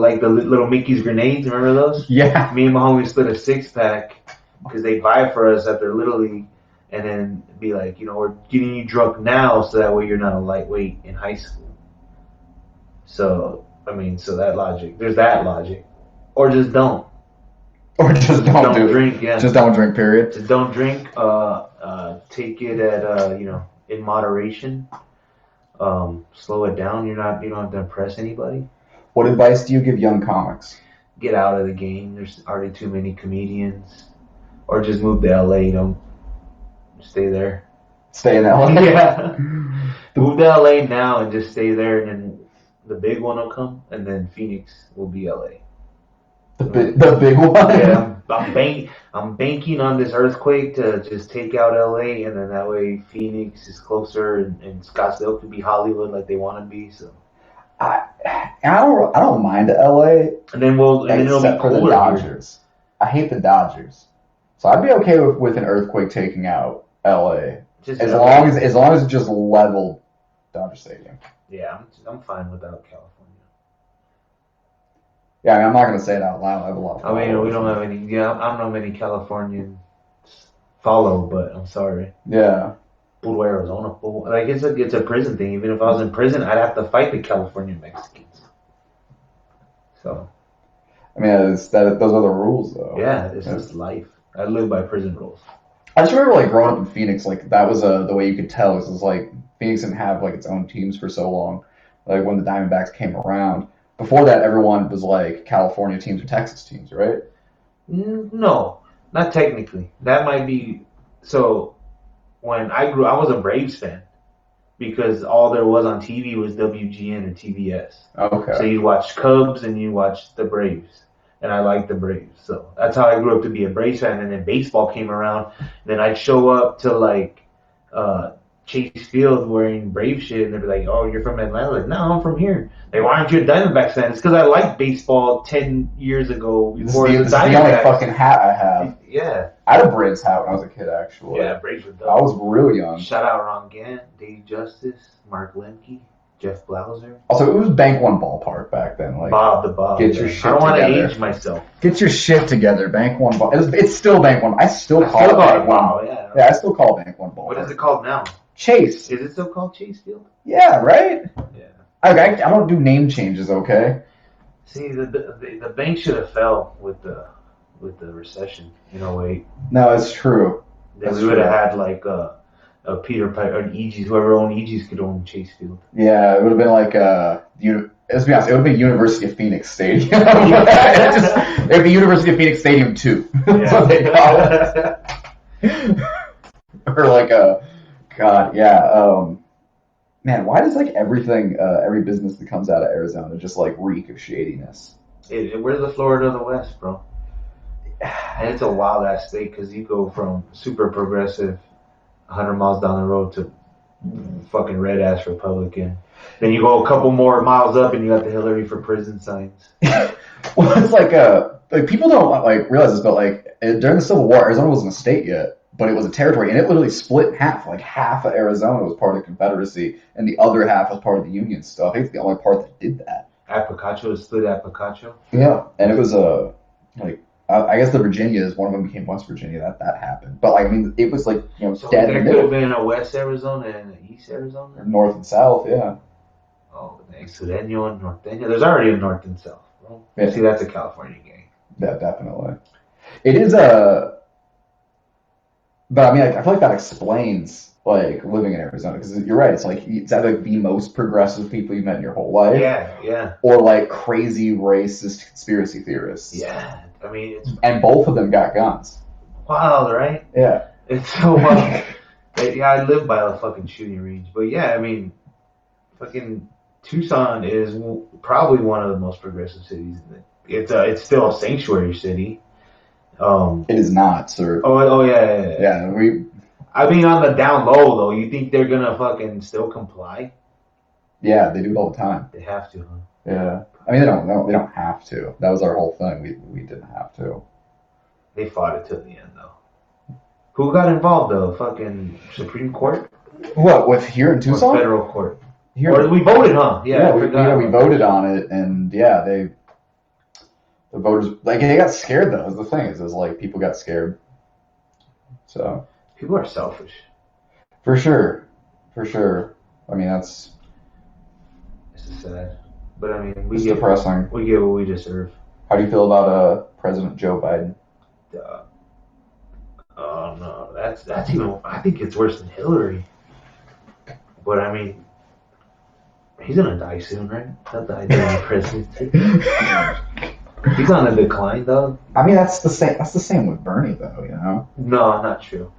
like the little Mickey's grenades, remember those? Yeah. Me and my homie split a 6-pack because they buy it for us after Little League. And then be like, we're getting you drunk now so that way you're not a lightweight in high school. So, I mean, there's that logic. Or just don't. Or just don't drink, yeah. Just don't drink, period. Just don't drink. Take it at, in moderation. Slow it down. You don't have to impress anybody. What advice do you give young comics? Get out of the game. There's already too many comedians. Or just move to LA. Don't stay there. Stay in LA? Yeah. Move to LA now and just stay there, and then the big one will come, and then Phoenix will be LA. The big one? Yeah, I'm banking on this earthquake to just take out LA, and then that way Phoenix is closer, and Scottsdale could be Hollywood like they want to be. So I don't mind LA. And then it'll be except for the cooler Dodgers. Here. I hate the Dodgers, so I'd be okay with an earthquake taking out LA, as long as it just leveled Dodger Stadium. Yeah, I'm fine without California. Yeah, I mean, I'm not gonna say it out loud. I have a lot of I mean, we don't have any. Yeah, I don't know many Californians follow, but I'm sorry. Yeah. Puto Arizona. Like it's a prison thing. Even if I was in prison, I'd have to fight the California Mexicans. So. I mean, those are the rules, though. Yeah, it's just life. I live by prison rules. I just remember like growing up in Phoenix, like that was the way you could tell. It was like Phoenix didn't have like its own teams for so long. Like when the Diamondbacks came around. Before that, everyone was like California teams or Texas teams, right? No, not technically. That might be so. When I grew, I was a Braves fan because all there was on TV was WGN or TBS. Okay. So you watch Cubs and you watch the Braves, and I liked the Braves. So that's how I grew up to be a Braves fan. And then baseball came around. Then I'd show up to like Chase Field wearing Brave shit, and they'd be like, "Oh, you're from Atlanta?" Like, no, I'm from here. Like, why aren't you a Diamondbacks fan? It's because I liked baseball 10 years ago before This the is the only Diamondbacks. fucking hat I have. Yeah, I had a Braves hat when I was a kid, actually. yeah, Braves were dope. I was real young. Shout out Ron Gant, Dave Justice, Mark Lemke, Jeff Blauser. Also, it was Bank One Ballpark back then. Like, Bob the Bob. get your shit I don't want to together. age myself. Get your shit together, Bank One Ball. It's still Bank One. I still call it Bank Bank One. One. Yeah. Yeah, I still call it Bank One Ball. What is it called now? Chase. Is it still called Chase Field? Yeah, right? Yeah. I don't do name changes, okay? See, the bank should have fell with the recession in 08. No, it's true. Then we would have had like a Peter Piper, an Aegis, whoever owned Aegis could own Chase Field. Yeah, it would have been like let's be honest, it would have been University of Phoenix Stadium. It would be University of Phoenix Stadium 2. That's what they call it. Or like God, yeah. Man, why does like everything, every business that comes out of Arizona just like reek of shadiness? We're the Florida of the West, bro. And it's a wild ass state because you go from super progressive 100 miles down the road to fucking red ass Republican. Then you go a couple more miles up and you got the Hillary for prison signs. Well, it's like people don't like realize this, but like during the Civil War, Arizona wasn't a state yet, but it was a territory, and it literally split in half. Like half of Arizona was part of the Confederacy, and the other half was part of the Union stuff. I think it's the only part that did that. Apicacho is split Apicacho. Yeah, and it was like I guess the Virginias, one of them became West Virginia. That happened, but like I mean, it was like So dead in there the could have middle, been a West Arizona and an East Arizona. north and south. Yeah. Oh, the Sureño and Norteño. There's already a North and South, bro. Yeah. See, that's a California gang. Yeah, definitely. It is but I mean, I feel like that explains like living in Arizona because you're right. It's like either like the most progressive people you've met in your whole life, Yeah. or like crazy racist conspiracy theorists. Yeah. I mean, it's And both of them got guns. wild, right? Yeah. It's so wild. Yeah, I live by a fucking shooting range, but yeah, I mean, fucking Tucson is probably one of the most progressive cities. It's still a sanctuary city. It is not, sir. Oh yeah. Yeah, I mean, on the down low though, you think they're gonna fucking still comply? Yeah, they do it all the time. They have to, huh? Yeah. I mean, they don't have to. That was our whole thing. We didn't have to. They fought it till the end though. Who got involved though? Fucking Supreme Court? What, with here in Tucson? Or federal court? Here, or we voted, huh? Yeah, we voted on it, and yeah, the voters, like, they got scared though. Is the thing is like people got scared. So people are selfish. For sure. I mean, it's sad, but I mean, it's depressing. We get what we deserve. How do you feel about President Joe Biden? Oh no, that's even. I think it's worse than Hillary. But I mean, he's gonna die soon, right? He'll die during the presidency. He's on a decline, though. I mean, that's the same with Bernie, though. You know? No, not true.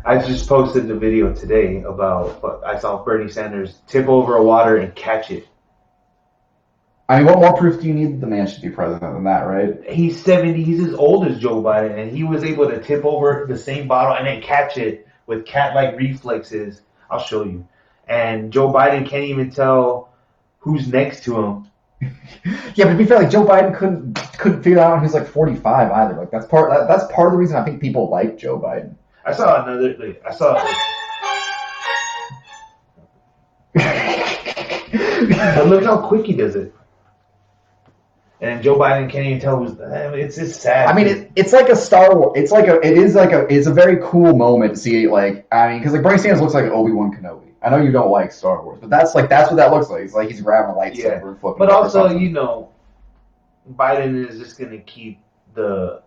I just posted the video today about. I saw Bernie Sanders tip over a water and catch it. I mean, what more proof do you need that the man should be president than that, right? He's 70. He's as old as Joe Biden, and he was able to tip over the same bottle and then catch it with cat-like reflexes. I'll show you. And Joe Biden can't even tell who's next to him. Yeah, but to be fair, like Joe Biden couldn't figure out who's like 45 either. Like that's part of the reason I think people like Joe Biden. I saw another. But look how quick he does it. And Joe Biden can't even tell who's. It's just sad. I mean, it's like a Star Wars. It's a very cool moment to see. Like, I mean, because like Bernie Sanders looks like Obi-Wan Kenobi. I know you don't like Star Wars, but that's what that looks like. It's like he's grabbing a lightsaber and flipping. But also, Biden is just gonna keep the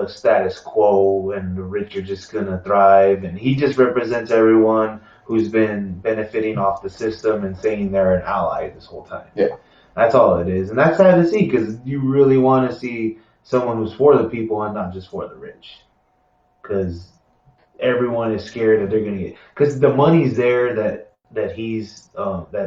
status quo, and the rich are just gonna thrive, and he just represents everyone who's been benefiting off the system and saying they're an ally this whole time. Yeah. That's all it is. And that's sad to see because you really want to see someone who's for the people and not just for the rich. Because everyone is scared that they're going to get... Because the money's there that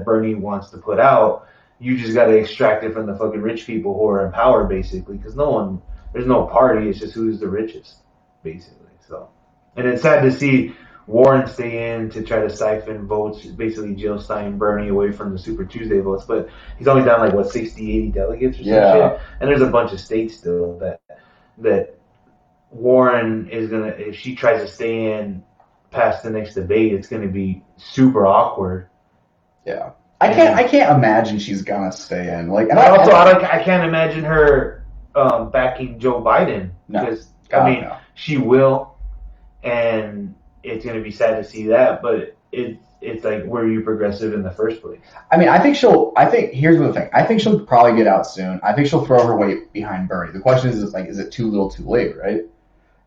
Bernie wants to put out. You just got to extract it from the fucking rich people who are in power, basically. Because there's no party. It's just who's the richest, basically. So, and it's sad to see Warren stay in to try to siphon votes, basically Jill Stein, Bernie away from the Super Tuesday votes. But he's only down like, 60, 80 delegates or some shit. And there's a bunch of states still that Warren is going to, if she tries to stay in past the next debate, it's going to be super awkward. Yeah. I can't imagine she's gonna stay in. Like, and I can't imagine her backing Joe Biden because she will, and it's gonna be sad to see that. But it's like, were you progressive in the first place? I mean, here's the thing. I think she'll probably get out soon. I think she'll throw her weight behind Bernie. The question is like, is it too little, too late, right?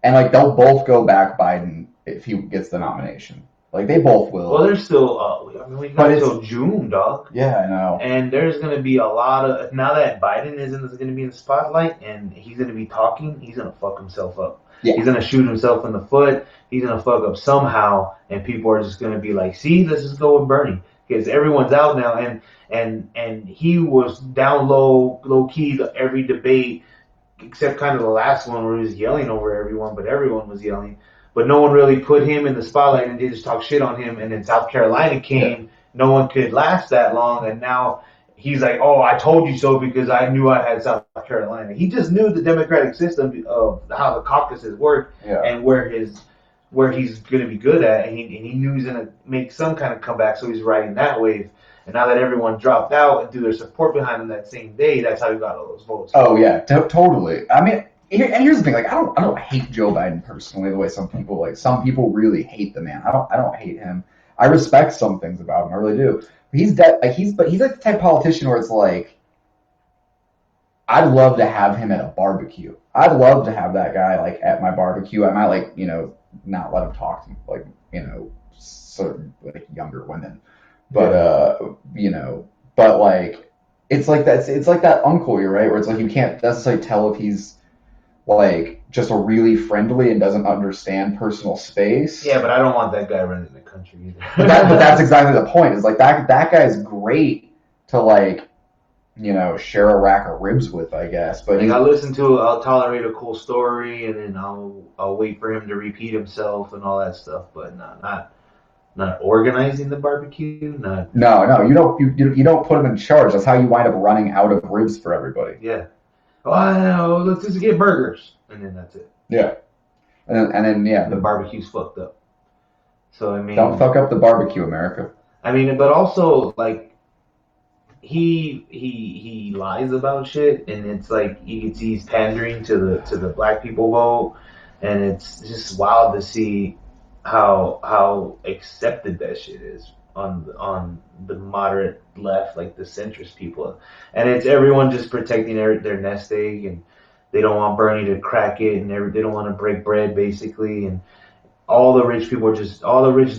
And like, they'll both go back Biden if he gets the nomination. Like, they both will. Well, there's still, we got until June, dog. Yeah, I know. And there's going to be a lot of, now that Biden is going to be in the spotlight and he's going to be talking, he's going to fuck himself up. Yeah. He's going to shoot himself in the foot. He's going to fuck up somehow. And people are just going to be like, see, let's just go with Bernie. Because everyone's out now. And he was down low key every debate, except kind of the last one where he was yelling over everyone, but everyone was yelling. But no one really put him in the spotlight, and they just talk shit on him. And then South Carolina came. Yeah. No one could last that long. And now he's like, oh, I told you so because I knew I had South Carolina. He just knew the democratic system of how the caucuses work and where he's going to be good at. And he knew he's going to make some kind of comeback, so he's riding that wave. And now that everyone dropped out and threw their support behind him that same day, that's how he got all those votes. Oh, yeah, totally. I mean, and here's the thing, like, I don't hate Joe Biden personally the way some people really hate the man. I don't hate him. I respect some things about him, I really do. He's like the type of politician where it's like, I'd love to have him at a barbecue. I'd love to have that guy like at my barbecue. I might like, not let him talk to like, certain like younger women. But but like it's like that uncle, you're right, where it's like you can't necessarily tell if he's like just a really friendly and doesn't understand personal space. Yeah, but I don't want that guy running the country either. but that's exactly the point. Is like that guy's great to like, share a rack of ribs with, I guess. But like, I'll tolerate a cool story, and then I'll wait for him to repeat himself and all that stuff. But not organizing the barbecue. No, you don't put him in charge. That's how you wind up running out of ribs for everybody. Yeah. Oh, let's just get burgers, and then that's it. Yeah, and then the barbecue's fucked up. So I mean, don't fuck up the barbecue, America. I mean, but also like he lies about shit, and it's like you can see he's pandering to the black people vote, and it's just wild to see how accepted that shit is on the moderate left, like the centrist people, and it's everyone just protecting their nest egg, and they don't want Bernie to crack it, and they don't want to break bread, basically, and all the rich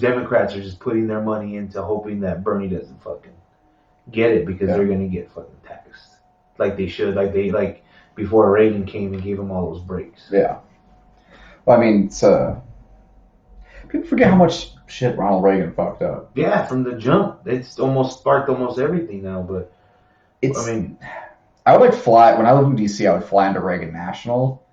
Democrats are just putting their money into hoping that Bernie doesn't fucking get it because they're gonna get fucking taxed, like they should, like before Reagan came and gave them all those breaks. Yeah, well, I mean, it's people forget how much shit Ronald Reagan fucked up. Yeah, from the jump. It's almost sparked almost everything now, but I would like fly, when I lived in DC, I would fly into Reagan National,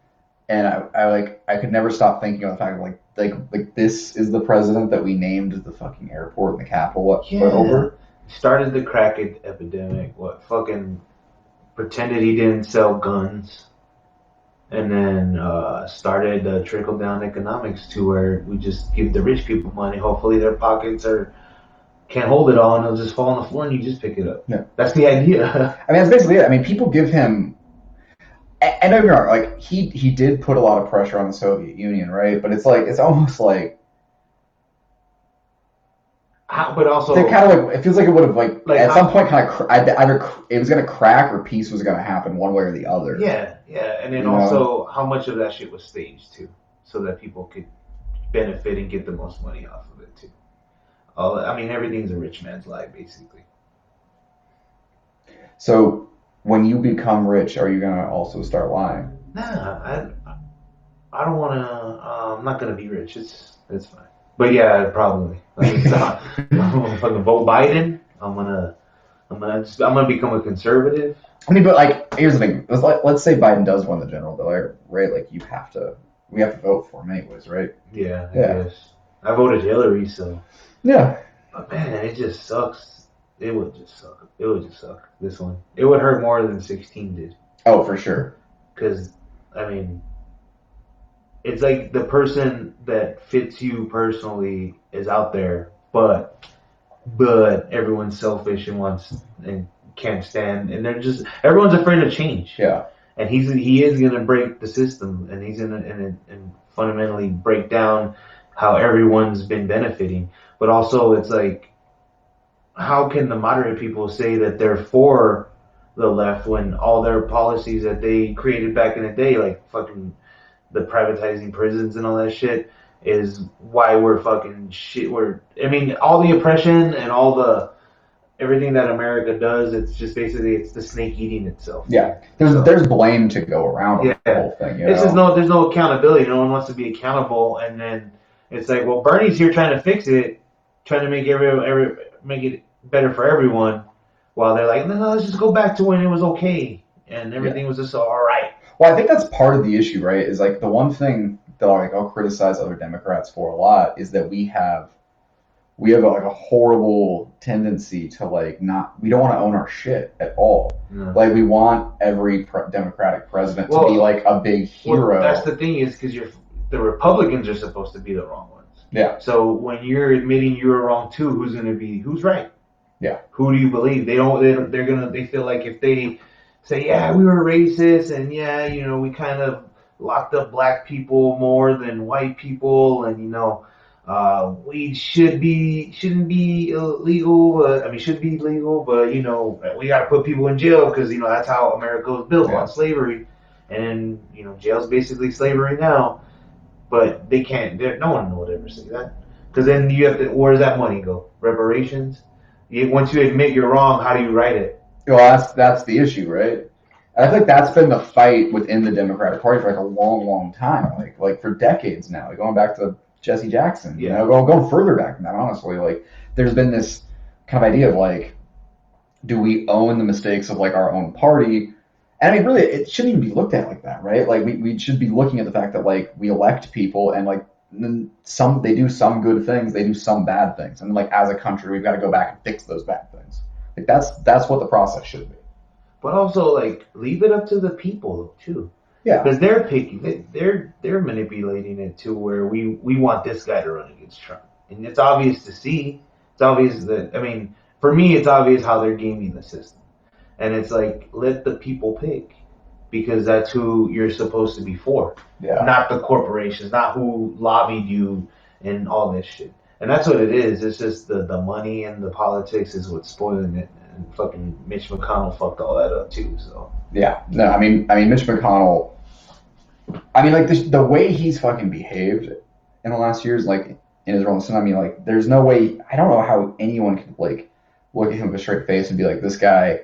and I could never stop thinking about the fact of like this is the president that we named the fucking airport in the Capitol over. Started the crack epidemic, fucking pretended he didn't sell guns. And then started the trickle-down economics to where we just give the rich people money. Hopefully their pockets can't hold it all, and it'll just fall on the floor, and you just pick it up. Yeah. That's the idea. I mean, that's basically it. I mean, people give him... And don't get me wrong, like, he did put a lot of pressure on the Soviet Union, right? But it's almost like... But also... It kind of like... It feels like it would have, like at some point, kind of... Either it was going to crack or peace was going to happen one way or the other. Yeah. And then also, how much of that shit was staged, too? So that people could benefit and get the most money off of it, too. I mean, everything's a rich man's lie, basically. So, when you become rich, are you going to also start lying? Nah, I don't want to... I'm not going to be rich. It's fine. But yeah, probably. I'm gonna fucking vote Biden. I'm gonna become a conservative. I mean, but like, here's the thing. Let's say Biden does win the general, right? Like, we have to vote for him anyways, right? Yeah, I guess. I voted Hillary, so. Yeah. But man, it just sucks. It would just suck. It would just suck. This one. It would hurt more than 16 did. Oh, for sure. Because, I mean, it's like the person that fits you personally is out there, but everyone's selfish and wants and can't stand, and they're just everyone's afraid of change. Yeah. And he is gonna break the system, and he's gonna and fundamentally break down how everyone's been benefiting. But also, it's like, how can the moderate people say that they're for the left when all their policies that they created back in the day, like fucking the privatizing prisons and all that shit, is why we're fucking shit. I mean, all the oppression and all the everything that America does, it's just basically it's the snake eating itself. Yeah, there's blame to go around with the whole thing. There's no accountability. No one wants to be accountable, and then it's like, well, Bernie's here trying to fix it, trying to make make it better for everyone, while they're like, no, let's just go back to when it was okay and everything was just all right. Well, I think that's part of the issue, right? Is like the one thing that I'll criticize other Democrats for a lot is that we have like a horrible tendency to we don't want to own our shit at all. No. Like we want every Democratic president to be like a big hero. Well, that's the thing is because the Republicans are supposed to be the wrong ones. Yeah. So when you're admitting you were wrong too, who's right? Yeah. Who do you believe? They feel like if they say, yeah, we were racist and yeah, we kind of locked up black people more than white people, and weed shouldn't be illegal, but should be legal, but we got to put people in jail because that's how America was built, on slavery, and jail's basically slavery now. But they can't. No one would ever say that, because then you have to. Where does that money go? Reparations. Once you admit you're wrong, how do you write it? Well, that's the issue, right? I think that's been the fight within the Democratic Party for like a long, long time, like for decades now, like going back to Jesse Jackson, going further back than that, honestly. Like, there's been this kind of idea of like, do we own the mistakes of like our own party? And I mean, really, it shouldn't even be looked at like that, right? Like, we should be looking at the fact that like we elect people and like they do some good things, they do some bad things, and like as a country, we've got to go back and fix those bad things. Like that's what the process should be. But also, like, leave it up to the people too. Yeah, because they're picking, they're manipulating it to where we want this guy to run against Trump, and it's obvious to see. It's obvious that for me, it's obvious how they're gaming the system, and it's like, let the people pick, because that's who you're supposed to be for, not the corporations, not who lobbied you and all this shit. And that's what it is. It's just the money and the politics is what's spoiling it. And fucking Mitch McConnell fucked all that up too. So yeah, no, I mean Mitch McConnell. I mean, like the way he's fucking behaved in the last years, like in his role in the Senate. I mean, like there's no way. I don't know how anyone could like look at him with a straight face and be like, this guy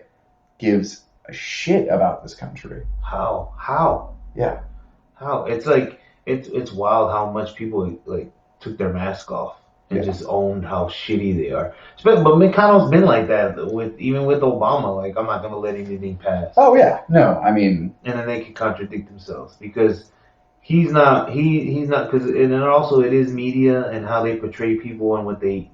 gives a shit about this country. How? Yeah. How? It's like it's wild how much people like took their mask off and just owned how shitty they are. But McConnell's been like that even with Obama. Like, I'm not gonna let anything pass. Oh yeah, no, I mean, and then they can contradict themselves because he's not because and then also it is media and how they portray people and what they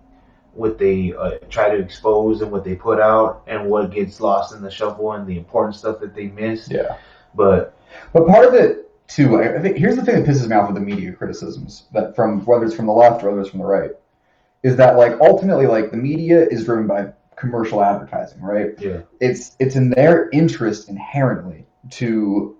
try to expose and what they put out and what gets lost in the shuffle and the important stuff that they miss. Yeah, but part of it too, I think here's the thing that pisses me off with the media criticisms, that from whether it's from the left or whether it's from the right, is that like ultimately like the media is driven by commercial advertising, right? Yeah. It's in their interest inherently to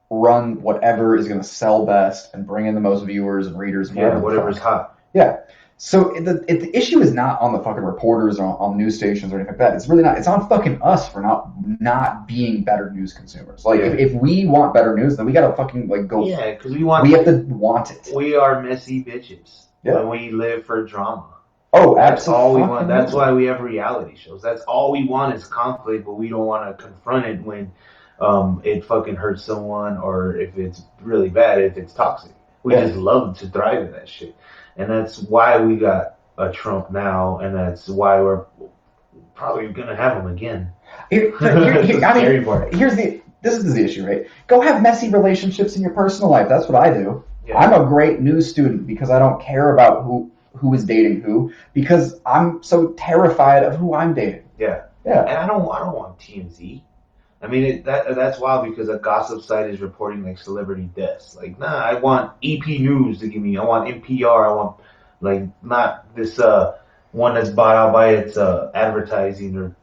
run whatever is going to sell best and bring in the most viewers and readers and whatever's hot. Yeah. So the issue is not on the fucking reporters or on news stations or anything like that. It's really not. It's on fucking us for not being better news consumers. Like if we want better news, then we gotta fucking like go. Yeah, because we have to want it. We are messy bitches. Yeah. And we live for drama. Oh, absolutely. That's all we want. That's why we have reality shows. That's all we want is conflict, but we don't want to confront it when it fucking hurts someone or if it's really bad, if it's toxic. We just love to thrive in that shit. And that's why we got a Trump now, and that's why we're probably going to have him again. This is the issue, right? Go have messy relationships in your personal life. That's what I do. Yeah. I'm a great news student because I don't care about who is dating who because I'm so terrified of who I'm dating. Yeah. Yeah. And I don't want TMZ. I mean, that's wild because a gossip site is reporting like celebrity deaths. Like, nah, I want EP News to give me. I want NPR. I want like not this one that's bought out by its advertising or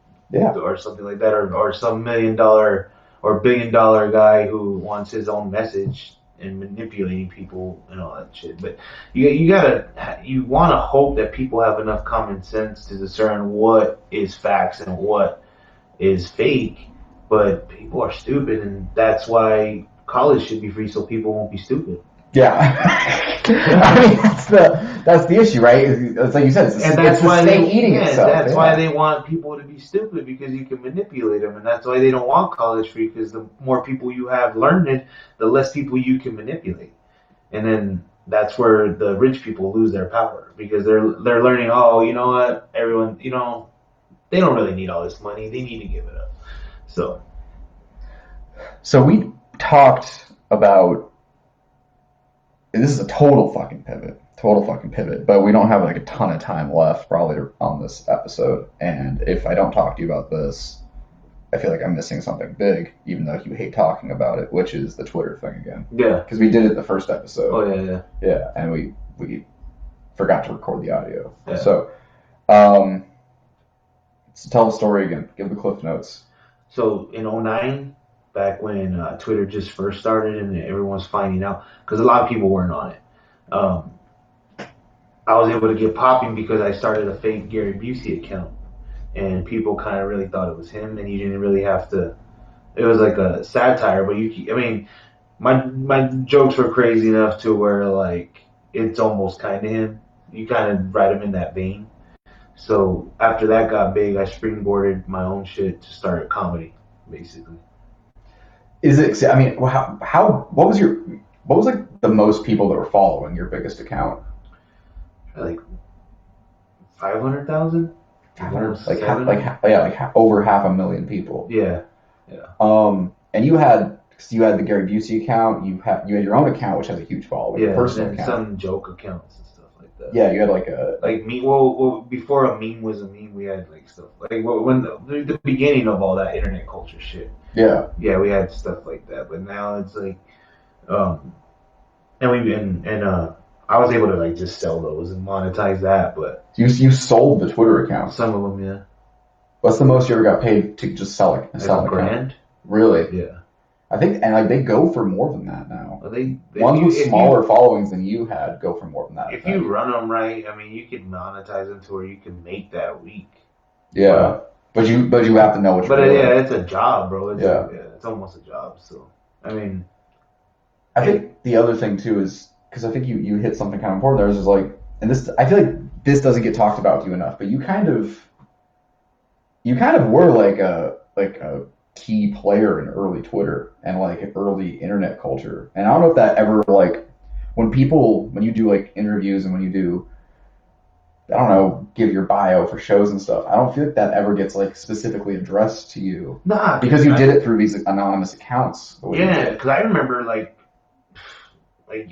something like that, or some $1,000,000 or $1 billion guy who wants his own message and manipulating people and all that shit. But you want to hope that people have enough common sense to discern what is facts and what is fake. But people are stupid, and that's why college should be free so people won't be stupid. Yeah. I mean, that's the issue, right? It's like you said, it's the state eating itself. That's why they want people to be stupid, because you can manipulate them, and that's why they don't want college free, because the more people you have learning, the less people you can manipulate. And then that's where the rich people lose their power, because they're learning, oh, you know what, everyone, they don't really need all this money, they need to give it up. So we talked about, this is a total fucking pivot, but we don't have like a ton of time left probably on this episode. And if I don't talk to you about this, I feel like I'm missing something big, even though you hate talking about it, which is the Twitter thing again. Yeah. Because we did it the first episode. Oh, yeah. Yeah, and we forgot to record the audio. Yeah. So, tell the story again. Give the Cliff Notes. So in 2009, back when Twitter just first started and everyone's finding out, because a lot of people weren't on it. I was able to get popping because I started a fake Gary Busey account, and people kind of really thought it was him, and you didn't really have to. It was like a satire, but my jokes were crazy enough to where like it's almost kind of him. You kind of write him in that vein. So after that got big, I springboarded my own shit to start comedy, basically. Is it? I mean, what was like the most people that were following your biggest account? Like 500,000. 500, like over 500,000 people. Yeah. And you had the Gary Busey account. You had your own account, which has a huge following. Yeah, personal and account. some joke accounts and stuff like that. Yeah, you had like me. Well, before a meme was a meme, we had like stuff like when the beginning of all that internet culture shit. Yeah, we had stuff like that. But now it's like, I was able to like just sell those and monetize that. But you sold the Twitter account. Some of them, yeah. What's the most you ever got paid to just sell it? Sell $1 grand. Really? Yeah. I think, and like they go for more than that now. Well, ones with smaller followings than you had go for more than that. If you run them right, I mean, you can monetize them to where you can make that week. Yeah, but you have to know what you're doing. Yeah, it's a job, bro. It's almost a job. So I mean, I think the other thing too is because I think you hit something kind of important. There's like, and this I feel like this doesn't get talked about to you enough, but you kind of were like a key player in early Twitter and like early internet culture. And I don't know if that ever like when you do like interviews and when you do, I don't know, give your bio for shows and stuff, I don't feel like that ever gets like specifically addressed to you. Nah, because you did it through these anonymous accounts. Yeah, because I remember like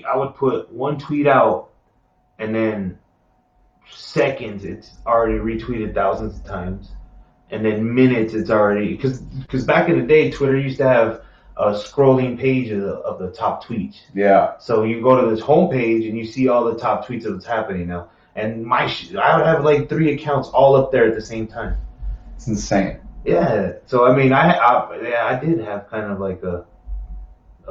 I would put one tweet out and then seconds it's already retweeted thousands of times. And then minutes, it's already because back in the day, Twitter used to have a scrolling page of the top tweets. Yeah. So you go to this homepage and you see all the top tweets of what's happening now. And I would have like 3 accounts all up there at the same time. It's insane. Yeah. So I mean, I did have kind of like a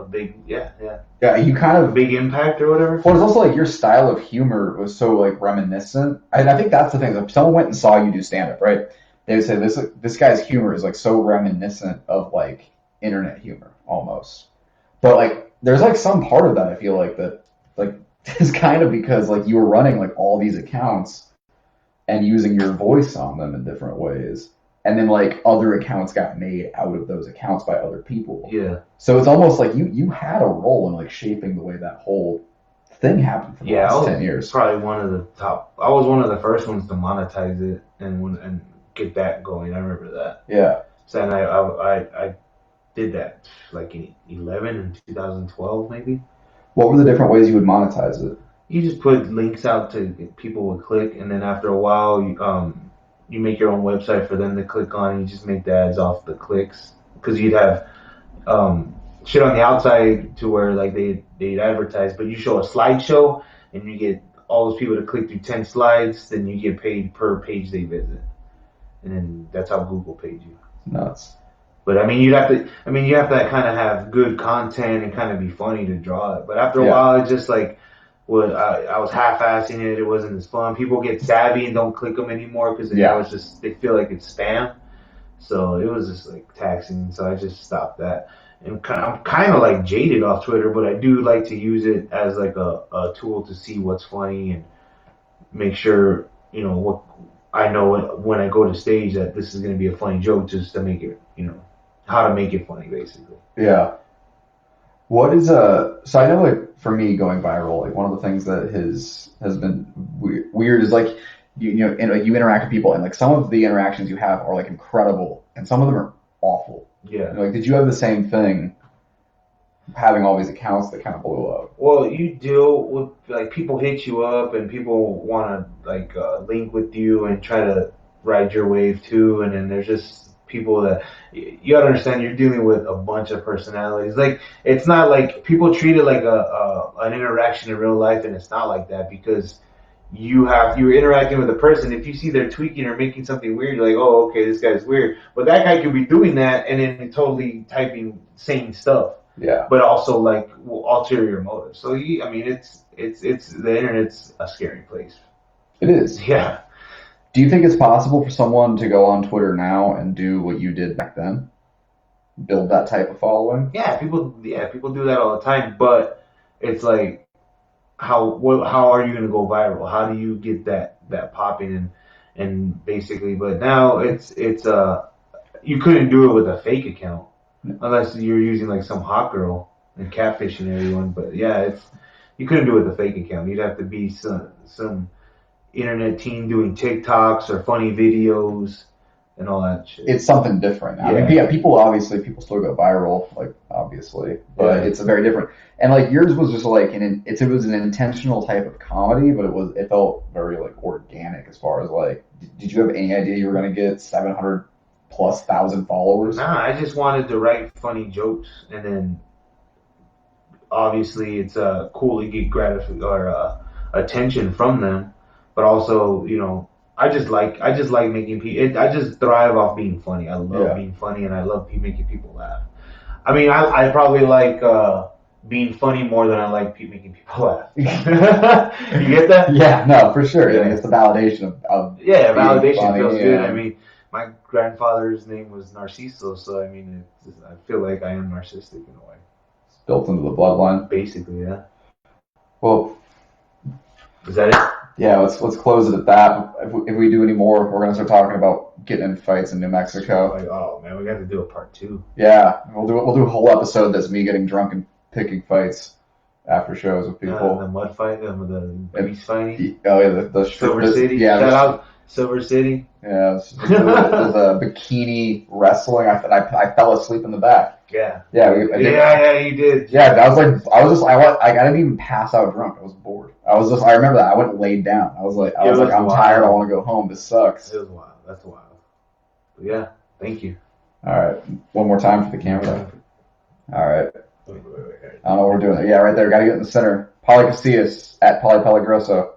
big Yeah, you kind of big impact or whatever. Well, it's also like your style of humor was so like reminiscent. And I think that's the thing. If someone went and saw you do stand up, right? They would say this guy's humor is like so reminiscent of like internet humor almost. But like there's like some part of that I feel like that like is kind of because like you were running like all these accounts and using your voice on them in different ways. And then like other accounts got made out of those accounts by other people. Yeah. So it's almost like you had a role in like shaping the way that whole thing happened for the last 10 years. Probably one of the top. I was one of the first ones to monetize it and get that going. I remember that. Yeah. So and I did that like in 2012 maybe. What were the different ways you would monetize it? You just put links out to people would click, and then after a while, you make your own website for them to click on. And you just make the ads off the clicks because you'd have shit on the outside to where like they'd advertise, but you show a slideshow and you get all those people to click through 10 slides, then you get paid per page they visit, and then that's how Google paid you. Nuts. But I mean, you have to kind of have good content and kind of be funny to draw it. But after a while, it's just like, I was half-assing it. It wasn't as fun. People get savvy and don't click them anymore because it's just they feel like it's spam. So it was just like taxing. So I just stopped that. And I'm kind of like jaded off Twitter, but I do like to use it as like a tool to see what's funny and make sure what I know when I go to stage that this is going to be a funny joke, just to make it how to make it funny, basically. Yeah. What is so I know like for me going viral, like one of the things that has been weird is like like you interact with people and like some of the interactions you have are like incredible and some of them are awful. Yeah. Like did you have the same thing having all these accounts that kind of blew up? Well, you deal with like people hit you up and people want to like link with you and try to ride your wave too, and then there's just people that you gotta understand you're dealing with a bunch of personalities. Like it's not like people treat it like an interaction in real life, and it's not like that because you're interacting with a person. If you see they're tweaking or making something weird, you're like, oh, okay, this guy's weird. But that guy could be doing that and then totally typing same stuff. Yeah. But also like ulterior motives. So I mean, it's the internet's a scary place. It is. Yeah. Do you think it's possible for someone to go on Twitter now and do what you did back then? Build that type of following? Yeah, people do that all the time, but it's like how are you going to go viral? How do you get that popping and basically, but now it's you couldn't do it with a fake account unless you're using like some hot girl and catfishing everyone, but yeah, you couldn't do it with a fake account. You'd have to be some internet teen doing TikToks or funny videos and all that shit. It's something different. I mean, people still go viral, like obviously, but it's a very different. And like yours was just like it was an intentional type of comedy, but it felt very like organic as far as like, did you have any idea you were gonna get 700,000+ followers? Nah, I just wanted to write funny jokes, and then obviously it's cool to get gratification or attention from them, but also I just like making people. I just thrive off being funny. I love being funny, and I love making people laugh. I mean, I probably like being funny more than I like making people laugh. You get that? Yeah, no, for sure. Yeah. I mean, it's the validation of validation funny, feels good. I mean, my grandfather's name was Narciso, so I mean, I feel like I am narcissistic in a way. It's built into the bloodline. Basically, yeah. Well, is that it? Yeah, let's close it at that. If we do any more, we're gonna start talking about getting in fights in New Mexico. Like, oh man, we got to do a part 2. Yeah, we'll do a whole episode that's me getting drunk and picking fights after shows with people. The mud fight, the grease fighting. Oh yeah, the Silver City. Yeah, shout out Silver City. Yeah, the bikini wrestling. I fell asleep in the back. Yeah. Yeah, you did. Yeah, I didn't even pass out drunk. I was bored. I remember that. I went and laid down. I was like, I'm tired. I want to go home. This sucks. It was wild. That's wild. But yeah, thank you. All right, one more time for the camera. All right. Wait. I don't know what we're doing. Yeah, right there. Got to get in the center. Pauly Casillas at Pauly Pelagroso.